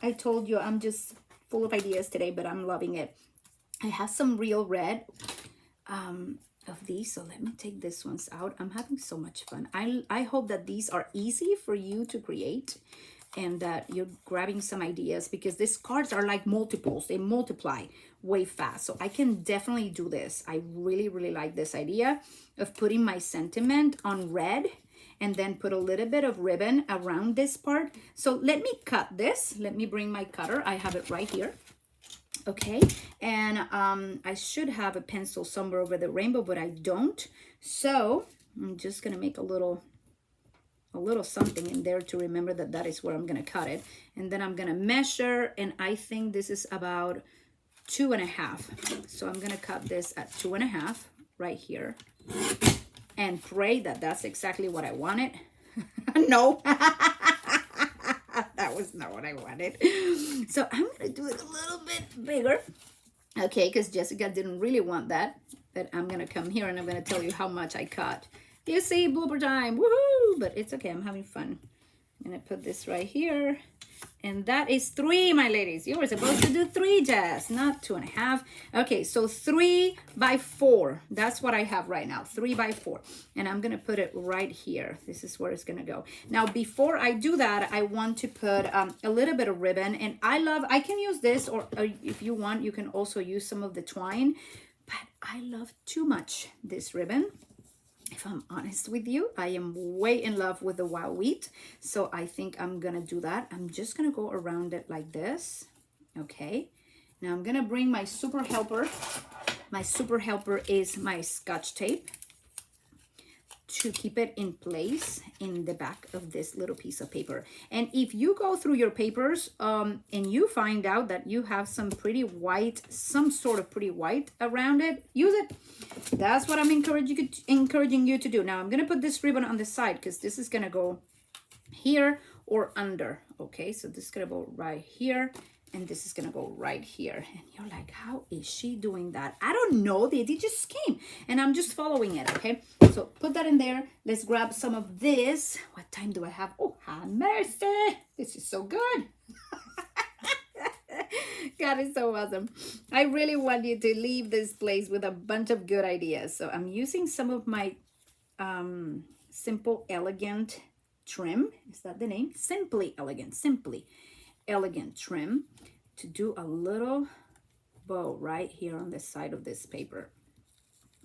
I told you I'm just full of ideas today, but I'm loving it. I have some real red of these, so let me take these ones out. I'm having so much fun. I hope that these are easy for you to create and that you're grabbing some ideas, because these cards are like multiples. They multiply way fast. So I can definitely do this. I really, really like this idea of putting my sentiment on red and then put a little bit of ribbon around this part. So let me cut this. Let me bring my cutter. I have it right here. Okay, and I should have a pencil somewhere over the rainbow, but I don't. So I'm just gonna make a little something in there to remember that that is where I'm gonna cut it. And then I'm gonna measure, and I think this is about 2.5. So I'm gonna cut this at 2.5 right here, and pray that that's exactly what I wanted. No. That was not what I wanted. So I'm going to do it a little bit bigger. Okay, because Jessica didn't really want that. But I'm going to come here and I'm going to tell you how much I cut. You see, blooper time. Woohoo! But it's okay. I'm having fun. I'm going to put this right here. And that is 3, my ladies. You were supposed to do 3, Jess, not 2.5. Okay, so 3 by 4. That's what I have right now, 3 by 4. And I'm going to put it right here. This is where it's going to go. Now, before I do that, I want to put a little bit of ribbon. And I can use this, or if you want, you can also use some of the twine. But I love too much this ribbon. If I'm honest with you, I am way in love with the wild wheat. So I think I'm going to do that. I'm just going to go around it like this. Okay. Now I'm going to bring my super helper. My super helper is my Scotch tape to keep it in place in the back of this little piece of paper. And if you go through your papers and you find out that you have some pretty white, some sort of pretty white around it, use it. That's what I'm encouraging you to do. Now I'm going to put this ribbon on the side because this is going to go here or under. Okay, so this is going to go right here. And this is going to go right here. And you're like, how is she doing that? I don't know. They just came. And I'm just following it, okay? So put that in there. Let's grab some of this. What time do I have? Oh, have mercy. This is so good. God, it's so awesome. I really want you to leave this place with a bunch of good ideas. So I'm using some of my Simple Elegant trim. Is that the name? Simply Elegant trim to do a little bow right here on the side of this paper.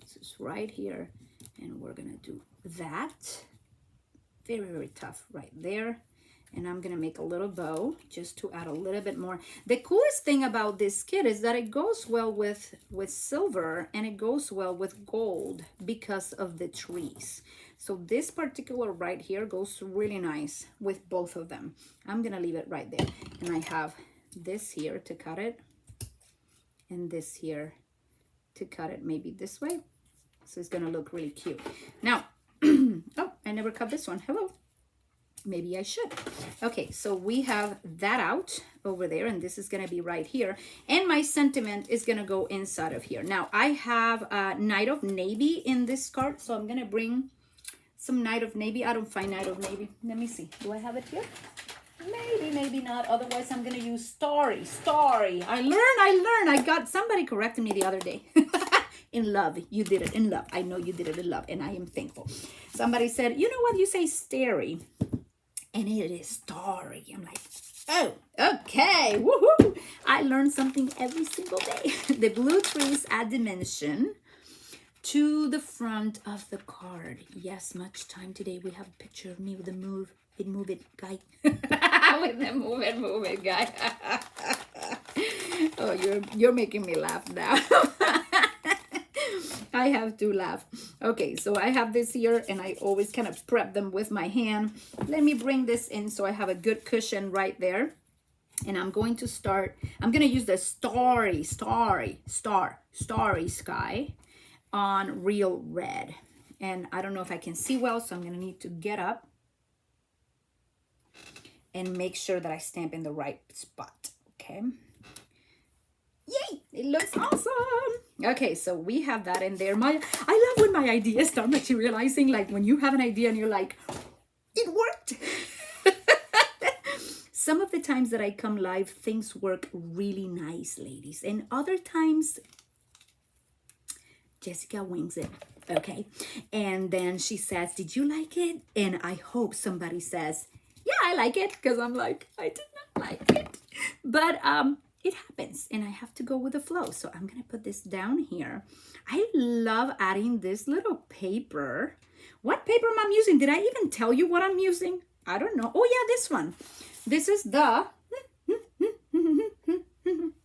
This is right here, and we're gonna do that. Very, very tough right there. And I'm gonna make a little bow just to add a little bit more. The coolest thing about this kit is that it goes well with silver, and it goes well with gold because of the trees. So this particular right here goes really nice with both of them. I'm gonna leave it right there. And I have this here to cut it, and this here to cut it maybe this way. So it's gonna look really cute. Now, oh, I never cut this one. Hello. Maybe I should. Okay, so we have that out over there, and this is going to be right here. And my sentiment is going to go inside of here. Now, I have Night of Navy in this card, so I'm going to bring some Night of Navy. I don't find Night of Navy. Let me see. Do I have it here? Maybe, maybe not. Otherwise, I'm going to use Starry. I learned. I got somebody corrected me the other day. In love. You did it in love. I know you did it in love, and I am thankful. Somebody said, you know what? You say starry. And it is Starry. I'm like, oh, okay. Woohoo! I learn something every single day. The blue trees add dimension to the front of the card. Yes, much time today. We have a picture of me with a move it guy. With the move it guy. Oh, you're making me laugh now. I have to laugh. Okay, so I have this here, and I always kind of prep them with my hand. Let me bring this in so I have a good cushion right there. And I'm going to start, I'm going to use the starry sky on real red. And I don't know if I can see well, so I'm going to need to get up and make sure that I stamp in the right spot. Okay. Yay! It looks awesome. Okay, so we have that in there. I love when my ideas start materializing, like when you have an idea and you're like, it worked. Some of the times that I come live, things work really nice, ladies. And other times, Jessica wings it, okay? And then she says, did you like it? And I hope somebody says, yeah, I like it, because I'm like, I did not like it. But it happens, and I have to go with the flow. So I'm gonna put this down here. I love adding this little paper. What paper am I using? Did I even tell you what I'm using? I don't know. Oh yeah, this one. This is the,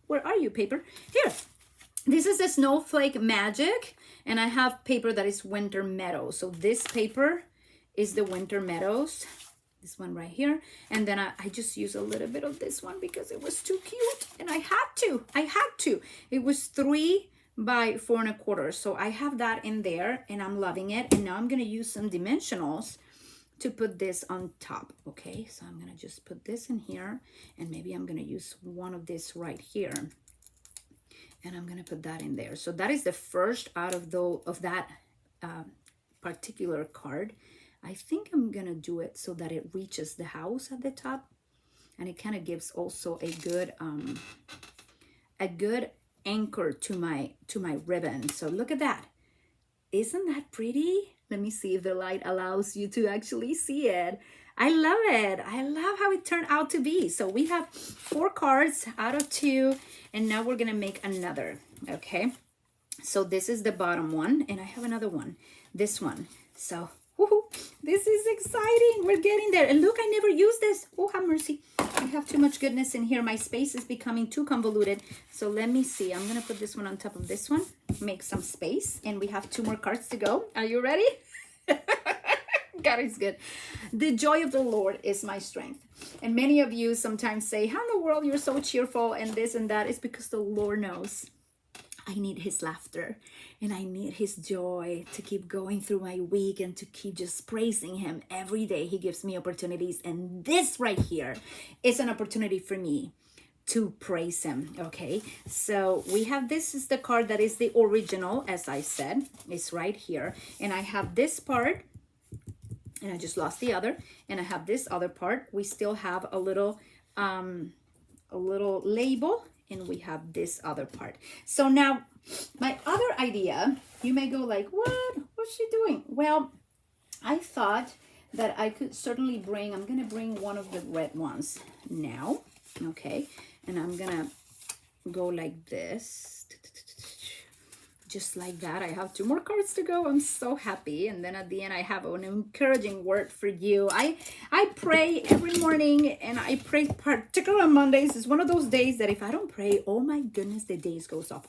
where are you, paper? Here. This is the Snowflake Magic, and I have paper that is Winter Meadows. So this paper is the Winter Meadows. This one right here. And then I just use a little bit of this one because it was too cute, and I had to. It was 3 by 4 1/4. So I have that in there, and I'm loving it. And now I'm gonna use some dimensionals to put this on top. Okay, so I'm gonna just put this in here, and maybe I'm gonna use one of this right here, and I'm gonna put that in there. So that is the first out of that particular card. I think I'm gonna do it so that it reaches the house at the top, and it kind of gives also a good anchor to my ribbon. So look at that. Isn't that pretty? Let me see if the light allows you to actually see it. I love it. I love how it turned out to be. So we have 4 cards out of 2, and now we're gonna make another. Okay, so this is the bottom one, and I have another one, this one. So woohoo, this is exciting. We're getting there. And look, I never used this. Oh, have mercy. I have too much goodness in here. My space is becoming too convoluted. So let me see. I'm going to put this one on top of this one. Make some space. And we have 2 more cards to go. Are you ready? God is good. The joy of the Lord is my strength. And many of you sometimes say, how in the world you're so cheerful and this and that? It's because the Lord knows I need his laughter, and I need his joy to keep going through my week and to keep just praising him every day. He gives me opportunities, and this right here is an opportunity for me to praise him. Okay, so we have, this is the card that is the original, as I said, it's right here, and I have this part, and I just lost the other, and I have this other part. We still have a little label, and we have this other part. So now my other idea, you may go like, what's she doing? Well, I thought that I could certainly bring, I'm gonna bring one of the red ones now, okay? And I'm gonna go like this, just like that. I have 2 more cards to go. I'm so happy. And then at the end, I have an encouraging word for you. I pray every morning, and I pray particularly on Mondays. It's one of those days that if I don't pray, oh my goodness, the days goes off.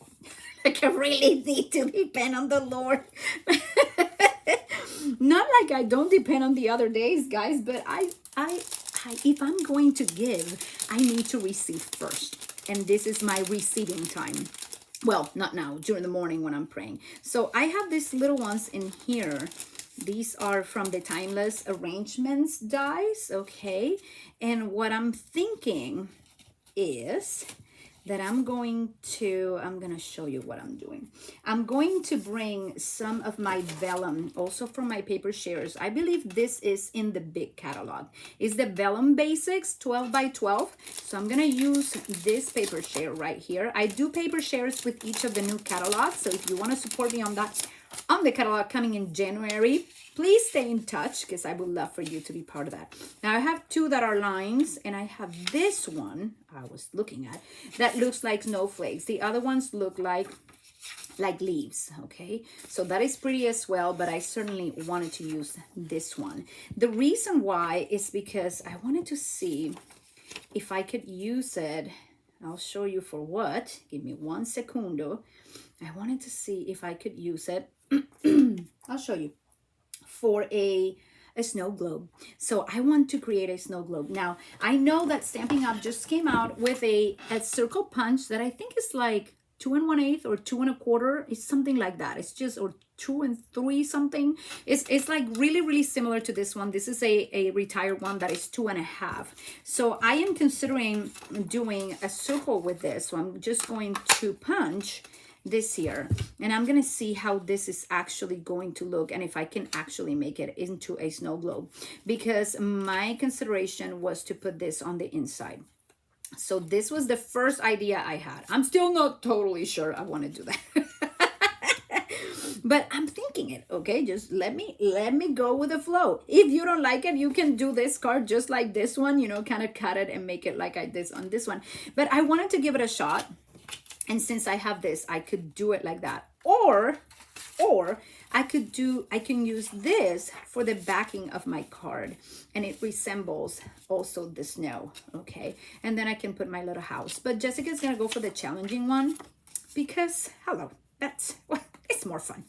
Like I really need to depend on the Lord. Not like I don't depend on the other days, guys, but I if I'm going to give, I need to receive first. And this is my receiving time. Well, not now, during the morning when I'm praying. So I have these little ones in here. These are from the Timeless Arrangements dies, okay? And what I'm thinking is that I'm going to show you what I'm doing. I'm going to bring some of my vellum, also from my paper shares. I believe this is in the big catalog. It's the Vellum Basics 12 by 12. So I'm gonna use this paper share right here. I do paper shares with each of the new catalogs. So if you wanna support me on that, on the catalog coming in January, please stay in touch, because I would love for you to be part of that. Now I have 2 that are lines, and I have this one I was looking at that looks like snowflakes. The other ones look like leaves, okay? So that is pretty as well, but I certainly wanted to use this one. The reason why is because I wanted to see if I could use it. I'll show you for what. Give me 1 secundo. I wanted to see if I could use it. I'll show you. For a snow globe. So I want to create a snow globe. Now, I know that Stampin'Up just came out with a circle punch that I think is like 2 1/8 or 2 1/4. It's something like that. It's just, or 2 3 something. It's like really similar to this one. This is a retired one that is 2 1/2. So I am considering doing a circle with this. So I'm just going to punch this here, and I'm gonna see how this is actually going to look and if I can actually make it into a snow globe, because my consideration was to put this on the inside. So this was the first idea I had. I'm still not totally sure I want to do that. But I'm thinking it, okay? Just let me go with the flow. If you don't like it, you can do this card just like this one, you know, kind of cut it and make it like I did on this one. But I wanted to give it a shot. And since I have this, I could do it like that. Or I can use this for the backing of my card, and it resembles also the snow, okay? And then I can put my little house. But Jessica's gonna go for the challenging one because, hello, that's, well, it's more fun.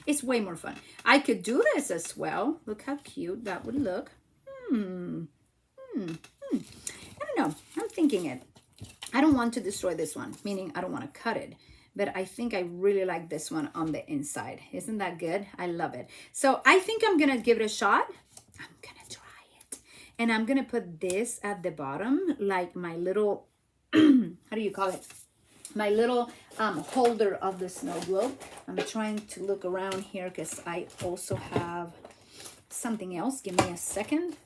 It's way more fun. I could do this as well. Look how cute that would look. I don't know, I'm thinking it. I don't want to destroy this one, meaning I don't want to cut it. But I think I really like this one on the inside. Isn't that good? I love it. So I think I'm going to give it a shot. I'm going to try it. And I'm going to put this at the bottom, like my little, how do you call it? My little holder of the snow globe. I'm trying to look around here because I also have something else. Give me a second.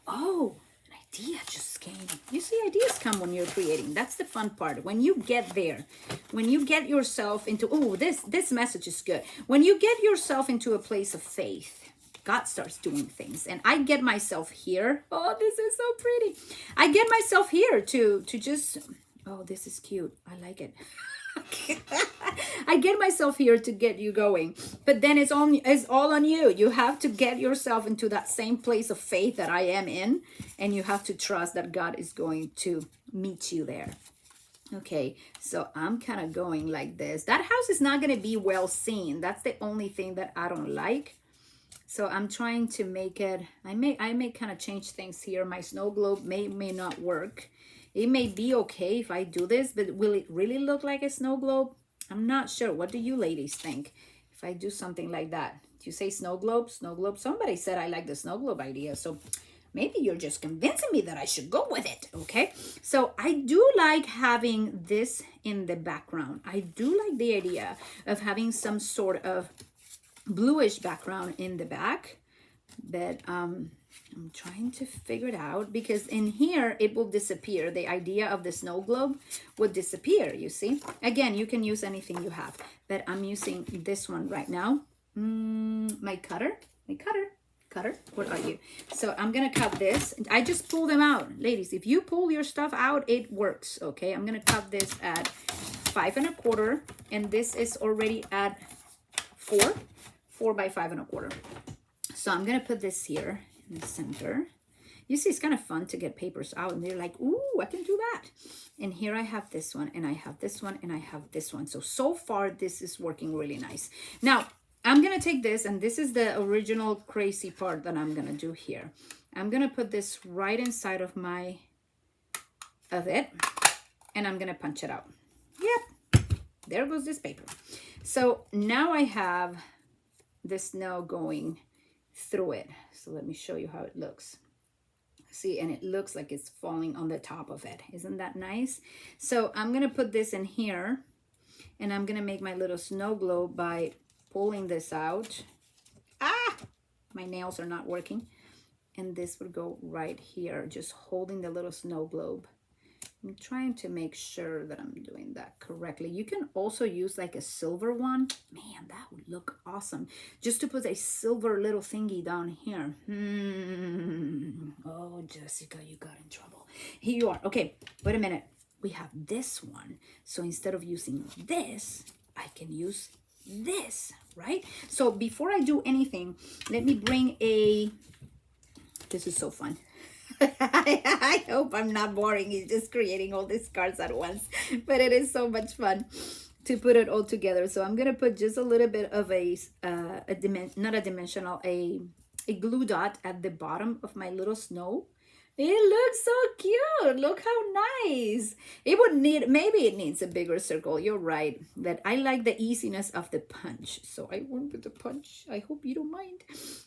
Oh, an idea just came. You see, ideas come when you're creating. That's the fun part. When you get there, when you get yourself into, oh, this message is good. When you get yourself into a place of faith, God starts doing things. And I get myself here. Oh, this is so pretty. I get myself here to just, oh, this is cute. I like it. I get myself here to get you going, but then it's all on you. You have to get yourself into that same place of faith that I am in, and you have to trust that God is going to meet you there. Okay, so I'm kind of going like this. That house is not going to be well seen. That's the only thing that I don't like. So I'm trying to make it, I may kind of change things here. My snow globe may not work. It may be okay if I do this, but will it really look like a snow globe? I'm not sure. What do you ladies think if I do something like that? Do you say snow globe? Snow globe? Somebody said I like the snow globe idea. So maybe you're just convincing me that I should go with it. Okay. So I do like having this in the background. I do like the idea of having some sort of bluish background in the back. But I'm trying to figure it out, because in here it will disappear. The idea of the snow globe would disappear, you see. Again, you can use anything you have, but I'm using this one right now. My cutter, what are you? So I'm gonna cut this. I just pull them out. Ladies, if you pull your stuff out, it works, okay? I'm gonna cut this at 5 1/4, and this is already at 4 by 5 1/4. So I'm gonna put this here in the center. You see, it's kind of fun to get papers out, and they're like, ooh, I can do that. And here I have this one, and I have this one, and I have this one. So far, this is working really nice. Now, I'm gonna take this, and this is the original crazy part that I'm gonna do here. I'm gonna put this right inside of it, and I'm gonna punch it out. Yep, there goes this paper. So now I have the snow going through it. So let me show you how it looks. See, and it looks like it's falling on the top of it. Isn't that nice? So I'm gonna put this in here, and I'm gonna make my little snow globe by pulling this out. Ah, my nails are not working. And this would go right here, just holding the little snow globe. I'm trying to make sure that I'm doing that correctly. You can also use like a silver one. Man, that would look awesome. Just to put a silver little thingy down here. Oh, Jessica, you got in trouble. Here you are. Okay, wait a minute. We have this one. So instead of using this, I can use this, right? So before I do anything, let me bring this is so fun. I hope I'm not boring. It's just creating all these cards at once, but it is so much fun to put it all together. So I'm gonna put just a little bit of a glue dot at the bottom of my little snow. It looks so cute. Look how nice. It would need, maybe it needs a bigger circle. You're right, but I like the easiness of the punch. So I went with the punch. I hope you don't mind.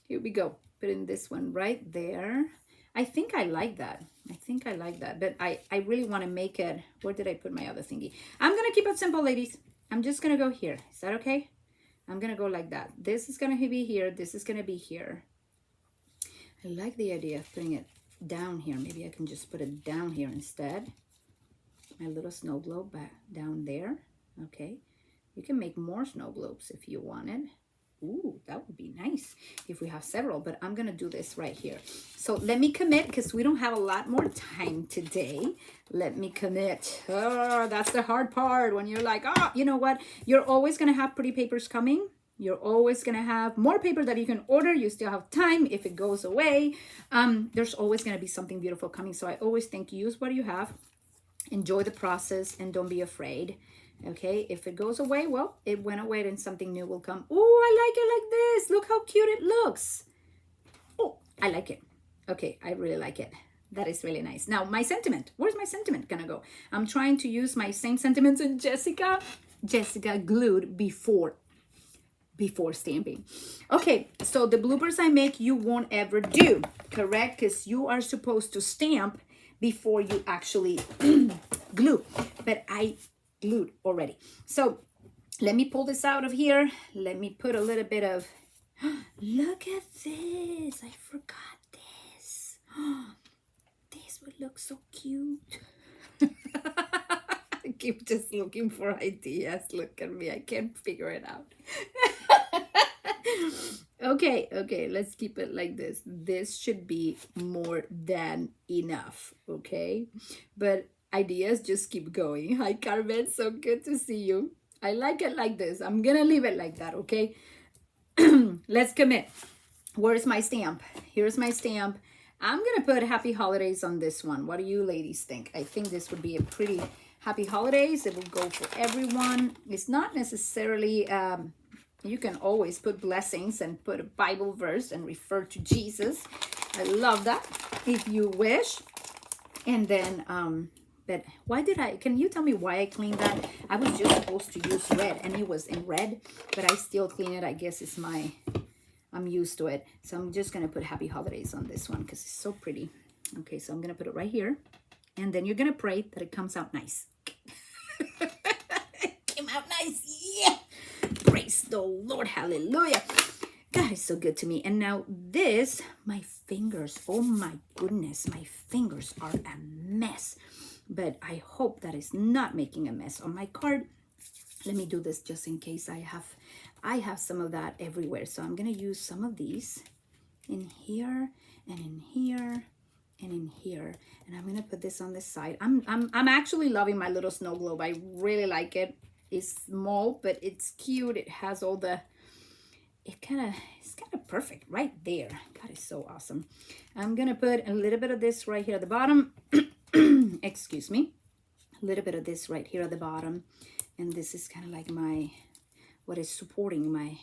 Here we go. Putting this one right there. I think I like that. I think I like that, but I really want to make it. Where did I put my other thingy? I'm going to keep it simple, ladies. I'm just going to go here. Is that okay? I'm going to go like that. This is going to be here. This is going to be here. I like the idea of putting it down here. Maybe I can just put it down here instead. My little snow globe back down there. Okay. You can make more snow globes if you wanted. Ooh, that would be nice if we have several, but I'm going to do this right here. So let me commit because we don't have a lot more time today. Let me commit. Oh, that's the hard part when you're like, oh, you know what? You're always going to have pretty papers coming. You're always going to have more paper that you can order. You still have time if it goes away. There's always going to be something beautiful coming. So I always think use what you have. Enjoy the process and don't be afraid. Okay, if it goes away, well, it went away, then something new will come. Oh, I like it like this. Look how cute it looks. Oh, I like it. Okay, I really like it. That is really nice. Now, my sentiment. Where's my sentiment gonna go? I'm trying to use my same sentiments in Jessica. Jessica glued before stamping. Okay, so the bloopers I make, you won't ever do, correct? Because you are supposed to stamp before you actually glue. But I glued already. So let me pull this out of here. Let me put a little bit of, look at this. I forgot this. This would look so cute. I keep just looking for ideas. Look at me. I can't figure it out. Okay, let's keep it like this. This should be more than enough, okay? But ideas just keep going. Hi, Carmen. So good to see you. I like it like this. I'm going to leave it like that, okay? Let's commit. Where's my stamp? Here's my stamp. I'm going to put Happy Holidays on this one. What do you ladies think? I think this would be a pretty Happy Holidays. It will go for everyone. It's not necessarily... you can always put blessings and put a Bible verse and refer to Jesus. I love that if you wish. And then... but why did can you tell me why I cleaned that? I was just supposed to use red and it was in red, but I still clean it. I guess it's I'm used to it. So I'm just going to put Happy Holidays on this one because it's so pretty. Okay, so I'm going to put it right here. And then you're going to pray that it comes out nice. It came out nice. Yeah. Praise the Lord. Hallelujah. God is so good to me. And now this, my fingers, oh my goodness, my fingers are a mess. But I hope that is not making a mess on my card. Let me do this just in case I have some of that everywhere. So I'm going to use some of these in here and in here and in here. And I'm going to put this on this side. I'm actually loving my little snow globe. I really like it. It's small, but it's cute. It has all the... it's kind of perfect right there. God, it's so awesome. I'm going to put a little bit of this right here at the bottom. Excuse me. A little bit of this right here at the bottom. And this is kind of like what is supporting my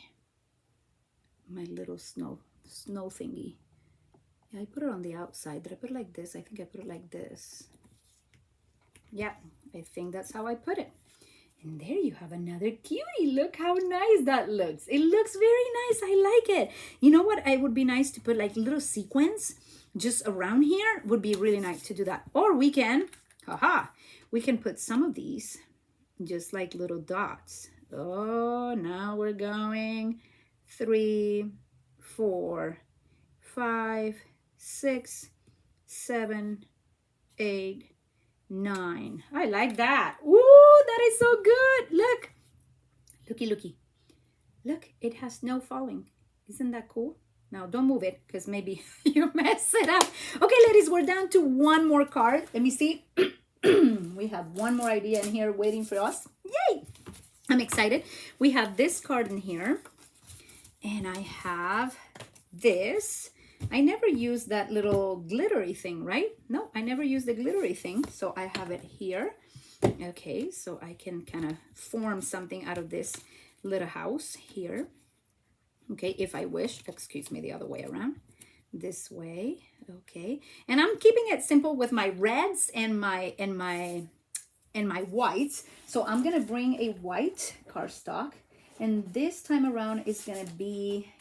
little snow thingy. Yeah, I put it on the outside. Did I put it like this? I think I put it like this. Yeah, I think that's how I put it. And there you have another cutie. Look how nice that looks. It looks very nice. I like it. You know what? It would be nice to put like little sequins just around here. Would be really nice to do that. Or we can, we can put some of these just like little dots. Oh, now we're going 3, 4, 5, 6, 7, 8, 9. I like that. Ooh, that is so good. Look. Looky. Look, it has no falling. Isn't that cool? Now, don't move it because maybe you mess it up. Okay, ladies, we're down to one more card. Let me see. We have one more idea in here waiting for us. Yay! I'm excited. We have this card in here. And I have this. I never used that little glittery thing, right? No, I never used the glittery thing. So I have it here. Okay, so I can kind of form something out of this little house here. Okay, if I wish. Excuse me, the other way around. This way. Okay. And I'm keeping it simple with my reds and my whites. So I'm going to bring a white cardstock. And this time around, it's going to be,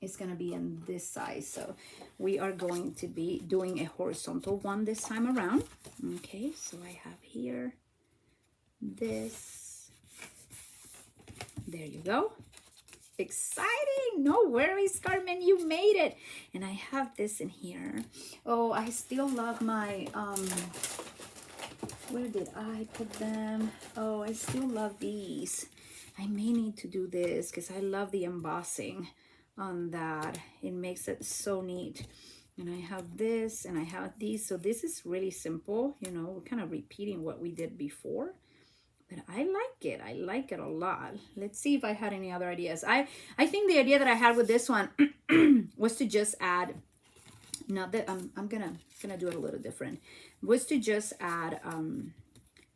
is going to be in this size. So we are going to be doing a horizontal one this time around. Okay, so I have here this. There you go. Exciting. No worries, Carmen, you made it. And I have this in here. Oh, I still love my where did I put them? Oh, I still love these. I may need to do this because I love the embossing on that. It makes it so neat. And I have this and I have these. So this is really simple. You know, we're kind of repeating what we did before. But I like it. I like it a lot. Let's see if I had any other ideas. I think the idea that I had with this one was to just add, not that I'm gonna do it a little different, was to just add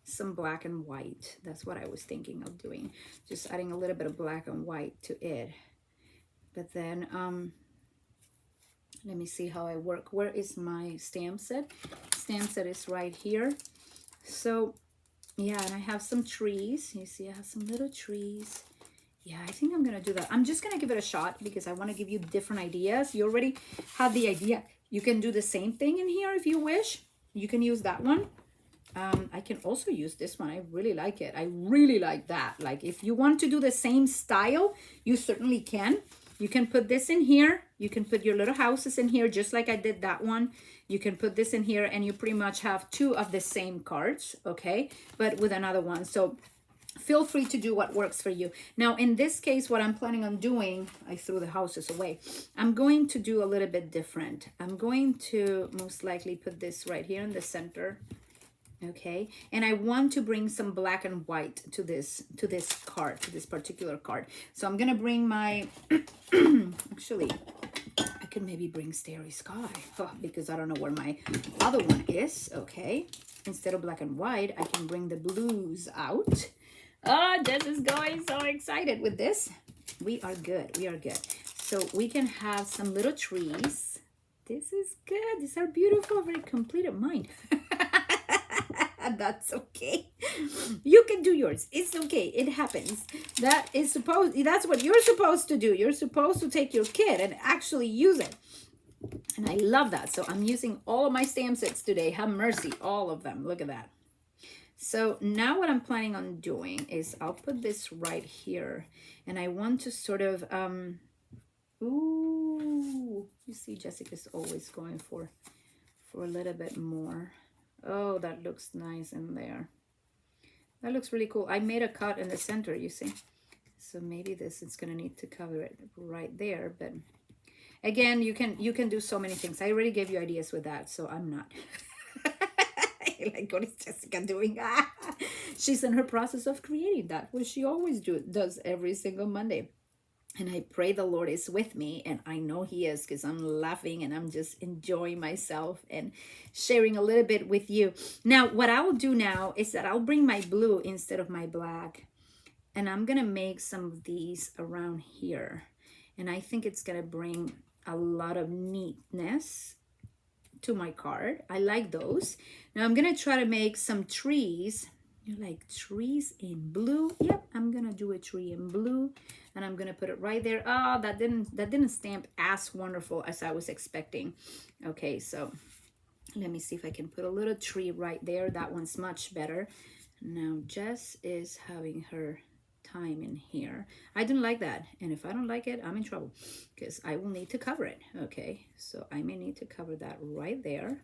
some black and white. That's what I was thinking of doing. Just adding a little bit of black and white to it. But then let me see how I work. Where is my stamp set? Stamp set is right here. So yeah, and I have some trees. You see, I have some little trees. Yeah, I think I'm going to do that. I'm just going to give it a shot because I want to give you different ideas. You already have the idea. You can do the same thing in here if you wish. You can use that one. I can also use this one. I really like it. I really like that. Like if you want to do the same style, you certainly can. You can put this in here. You can put your little houses in here just like I did that one. You can put this in here and you pretty much have two of the same cards, okay? But with another one. So feel free to do what works for you. Now, in this case, what I'm planning on doing, I threw the houses away. I'm going to do a little bit different. I'm going to most likely put this right here in the center. Okay, and I want to bring some black and white to this card, to this particular card. So I'm gonna bring my actually I could maybe bring Starry Sky because I don't know where my other one is. Okay, instead of black and white, I can bring the blues out. Oh, Jess is going so excited with this. We are good. We are good. So we can have some little trees. This is good. These are beautiful. Very complete of mine. That's okay. You can do yours. It's okay. It happens. That's what you're supposed to do. You're supposed to take your kit and actually use it. And I love that. So I'm using all of my stamp sets today. Have mercy. All of them. Look at that. So now what I'm planning on doing is I'll put this right here. And I want to sort of, ooh, you see Jessica's always going for a little bit more. Oh, that looks nice in there. That looks really cool. I made a cut in the center, you see. So maybe this is going to need to cover it right there. But again, you can do so many things. I already gave you ideas with that, so I'm not. Like, what is Jessica doing? She's in her process of creating that, which she always does every single Monday. And I pray the Lord is with me, and I know he is because I'm laughing and I'm just enjoying myself and sharing a little bit with you. Now, what I will do now is that I'll bring my blue instead of my black, and I'm going to make some of these around here. And I think it's going to bring a lot of neatness to my card. I like those. Now, I'm going to try to make some trees. You're like, trees in blue? Yep, I'm going to do a tree in blue. And I'm gonna put it right there. Oh, that didn't stamp as wonderful as I was expecting. Okay, so let me see if I can put a little tree right there. That one's much better. Now Jess is having her time in here. I didn't like that, and if I don't like it, I'm in trouble because I will need to cover it. Okay, so I may need to cover that right there.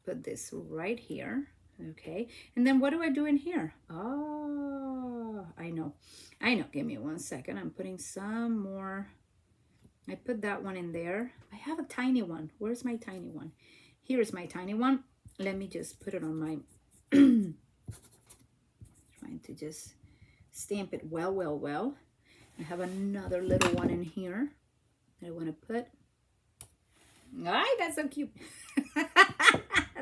Put this right here. Okay, and then what do I do in here? Oh, I know. Give me 1 second. I'm putting some more. I put that one in there. I have a tiny one. Where's my tiny one? Here is my tiny one. Let me just put it on my trying to just stamp it well. I have another little one in here that I want to put. Ay, that's so cute.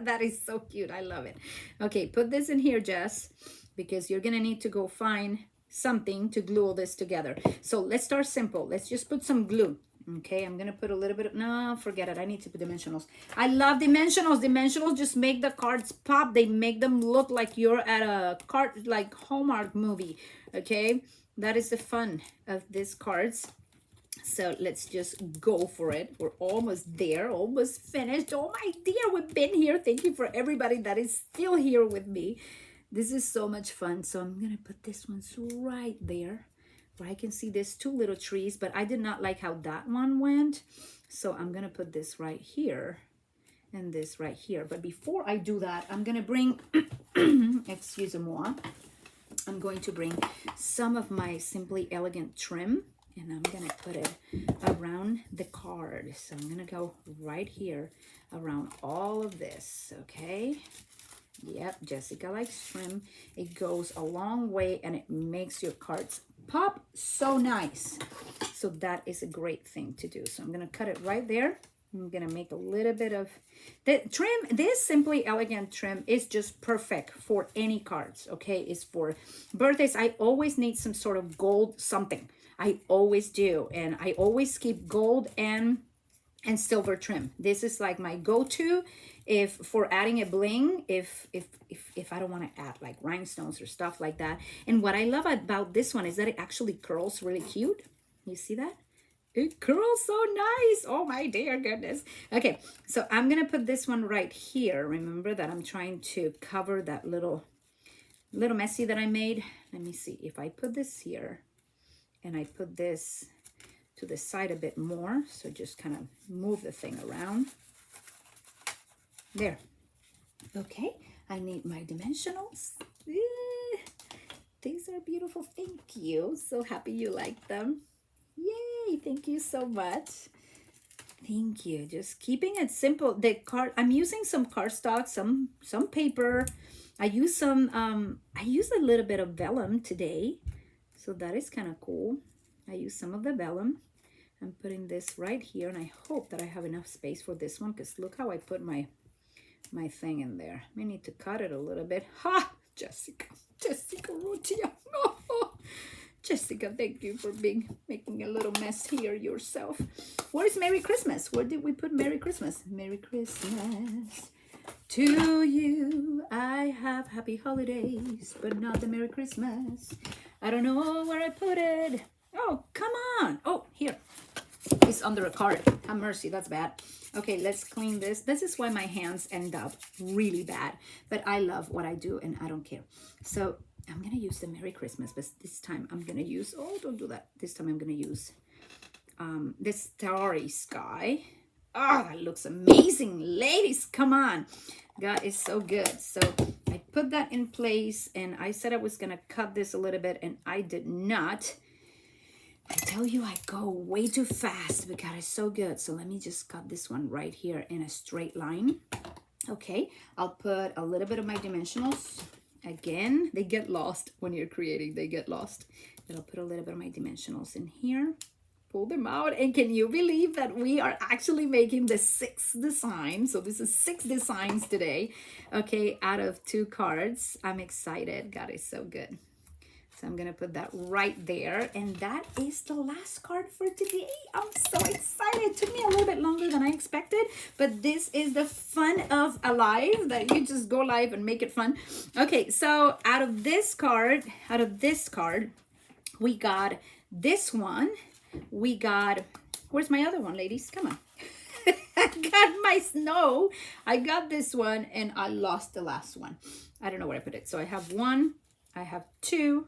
That is so cute. I love it. Okay, put this in here, Jess, because you're gonna need to go find something to glue all this together. So let's start simple. Let's just put some glue. Okay, I'm gonna put a little bit of, no, forget it. I need to put dimensionals. I love dimensionals. Dimensionals just make the cards pop. They make them look like you're at a card, like Hallmark movie. Okay, that is the fun of these cards. So let's just go for it. We're almost there, almost finished. Oh my dear, we've been here. Thank you for everybody that is still here with me. This is so much fun. So I'm gonna put this one right there where I can see there's two little trees, but I did not like how that one went. So I'm gonna put this right here and this right here. But before I do that, I'm gonna bring, excusez-moi, I'm going to bring some of my Simply Elegant trim, and I'm gonna put it around the card. So I'm gonna go right here around all of this, okay? Yep, Jessica likes trim. It goes a long way and it makes your cards pop so nice. So that is a great thing to do. So I'm gonna cut it right there. I'm gonna make a little bit of the trim. This Simply Elegant trim is just perfect for any cards, okay? It's for birthdays. I always need some sort of gold something. I always do, and I always keep gold and silver trim. This is like my go-to if for adding a bling, if I don't want to add like rhinestones or stuff like that. And what I love about this one is that it actually curls really cute. You see that? It curls so nice. Oh my dear goodness. Okay, so I'm gonna put this one right here. Remember that I'm trying to cover that little messy that I made. Let me see if I put this here and I put this to the side a bit more. So just kind of move the thing around. There. Okay, I need my dimensionals. These are beautiful. Thank you. So happy you like them. Yay, thank you so much. Thank you. Just keeping it simple. The card, I'm using some cardstock, some paper. I use a little bit of vellum today. So that is kind of cool. I use some of the vellum. I'm putting this right here, and I hope that I have enough space for this one, because look how I put my thing in there. I need to cut it a little bit. Ha! Jessica Urrutia. Oh, Jessica, thank you for making a little mess here yourself. Where's Merry Christmas? Where did we put Merry Christmas? Merry Christmas to you. I have happy holidays, but not the Merry Christmas. I don't know where I put it. Oh, come on. Oh, here. It's under a card. Have mercy, that's bad. Okay, let's clean this. This is why my hands end up really bad, but I love what I do and I don't care. So I'm gonna use the Merry Christmas, but this time I'm gonna use, oh, don't do that. This time I'm gonna use this Starry Sky. Oh, that looks amazing. Ladies, come on. God is so good. So I put that in place, and I said I was gonna cut this a little bit, and I did not. I tell you, I go way too fast because it's so good. So let me just cut this one right here in a straight line. Okay, I'll put a little bit of my dimensionals. Again, they get lost when you're creating, they get lost. But I'll put a little bit of my dimensionals in here, pull them out, and can you believe that we are actually making the 6th design? So this is 6 designs today, okay, out of 2 cards. I'm excited. God is so good. So I'm gonna put that right there, and that is the last card for today. I'm so excited. It took me a little bit longer than I expected, but this is the fun of a live, that you just go live and make it fun. Okay, so out of this card, we got this one. We got, where's my other one, ladies? Come on. I got my snow. I got this one, and I lost the last one. I don't know where I put it. So I have 1, I have 2,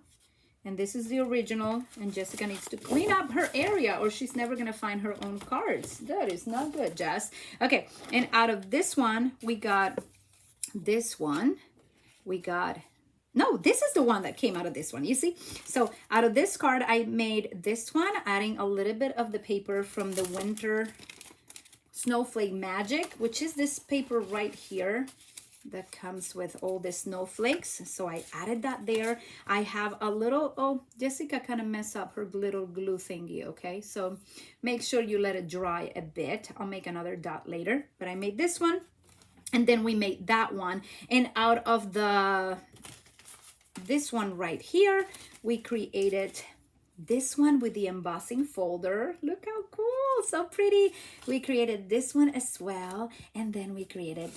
and this is the original, and Jessica needs to clean up her area or she's never gonna find her own cards. That is not good, Jess. Okay, and out of this one, we got this one. We got, no, this is the one that came out of this one, you see? So out of this card, I made this one, adding a little bit of the paper from the Winter Snowflake Magic, which is this paper right here that comes with all the snowflakes. So I added that there. I have a little, oh, Jessica kind of messed up her little glue thingy, okay? So make sure you let it dry a bit. I'll make another dot later, but I made this one, and then we made that one. And out of this one right here, we created this one with the embossing folder. Look how cool, so pretty. We created this one as well, and then we created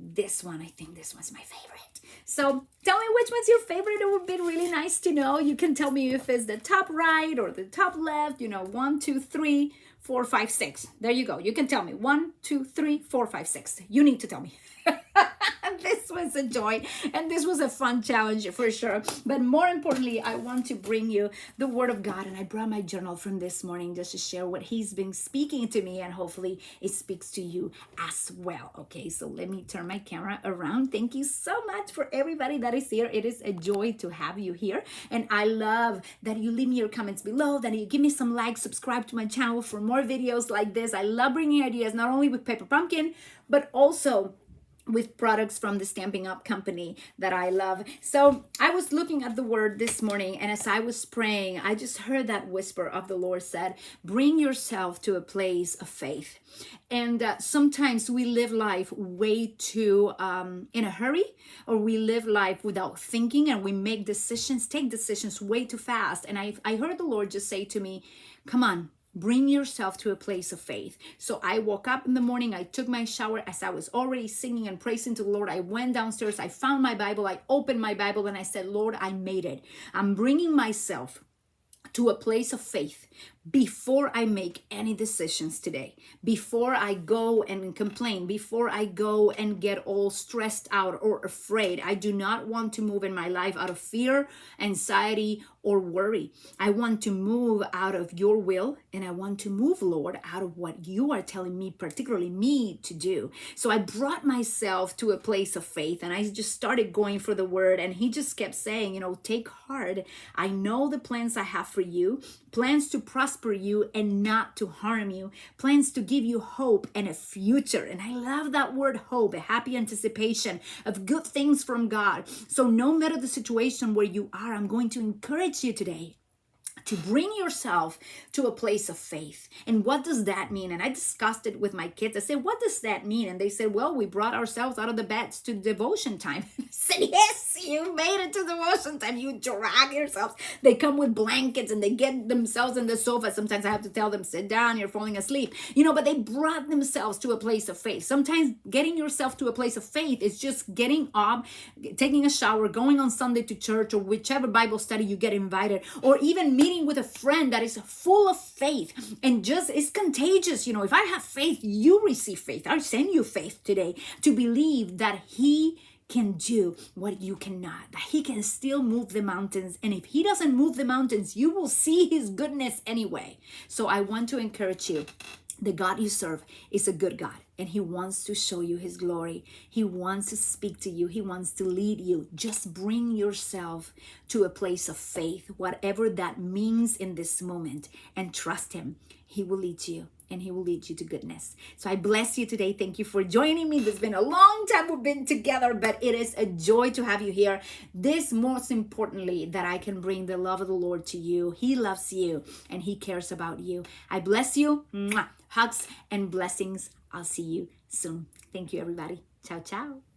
this one. I think this one's my favorite. So tell me which one's your favorite. It would be really nice to know. You can tell me if it's the top right or the top left, 1, 2, 3, 4, 5, 6. There you go. You can tell me 1, 2, 3, 4, 5, 6. You need to tell me. This was a joy and this was a fun challenge for sure. But more importantly, I want to bring you the Word of God, and I brought my journal from this morning just to share what He's been speaking to me, and hopefully it speaks to you as well. Okay, so let me turn my camera around. Thank you so much for everybody that is here. It is a joy to have you here, and I love that you leave me your comments below, that you give me some likes, subscribe to my channel for more videos like this. I love bringing ideas not only with Paper Pumpkin, but also with products from the Stampin'Up company that I love. So I was looking at the Word this morning, and as I was praying, I just heard that whisper of the Lord said, bring yourself to a place of faith. And sometimes we live life way too in a hurry, or we live life without thinking, and we make decisions, take decisions way too fast. And I heard the Lord just say to me, come on, bring yourself to a place of faith. So I woke up in the morning, I took my shower as I was already singing and praising to the Lord. I went downstairs, I found my Bible, I opened my Bible, and I said, Lord, I made it. I'm bringing myself to a place of faith before I make any decisions today, before I go and complain, before I go and get all stressed out or afraid. I do not want to move in my life out of fear, anxiety, or worry. I want to move out of your will, and I want to move, Lord, out of what you are telling me, particularly me, to do. So I brought myself to a place of faith, and I just started going for the Word, and He just kept saying, take heart. I know the plans I have for you, plans to prosper you and not to harm you, plans to give you hope and a future. And I love that word hope, a happy anticipation of good things from God. So no matter the situation where you are, I'm going to encourage you today to bring yourself to a place of faith. And what does that mean? And I discussed it with my kids. I said, what does that mean? And they said, well, we brought ourselves out of the beds to devotion time. I said, yes, you made it to devotion time. You drag yourselves. They come with blankets and they get themselves in the sofa. Sometimes I have to tell them, sit down, you're falling asleep. But they brought themselves to a place of faith. Sometimes getting yourself to a place of faith is just getting up, taking a shower, going on Sunday to church or whichever Bible study you get invited, or even meeting with a friend that is full of faith and just is contagious. If I have faith, you receive faith. I send you faith today to believe that He can do what you cannot, that He can still move the mountains. And if He doesn't move the mountains, you will see His goodness anyway. So I want to encourage you. The God you serve is a good God, and He wants to show you His glory. He wants to speak to you. He wants to lead you. Just bring yourself to a place of faith, whatever that means in this moment, and trust Him. He will lead you, and He will lead you to goodness. So I bless you today. Thank you for joining me. It's been a long time we've been together, but it is a joy to have you here. This, most importantly, that I can bring the love of the Lord to you. He loves you, and He cares about you. I bless you. Mwah. Hugs and blessings. I'll see you soon. Thank you, everybody. Ciao, ciao.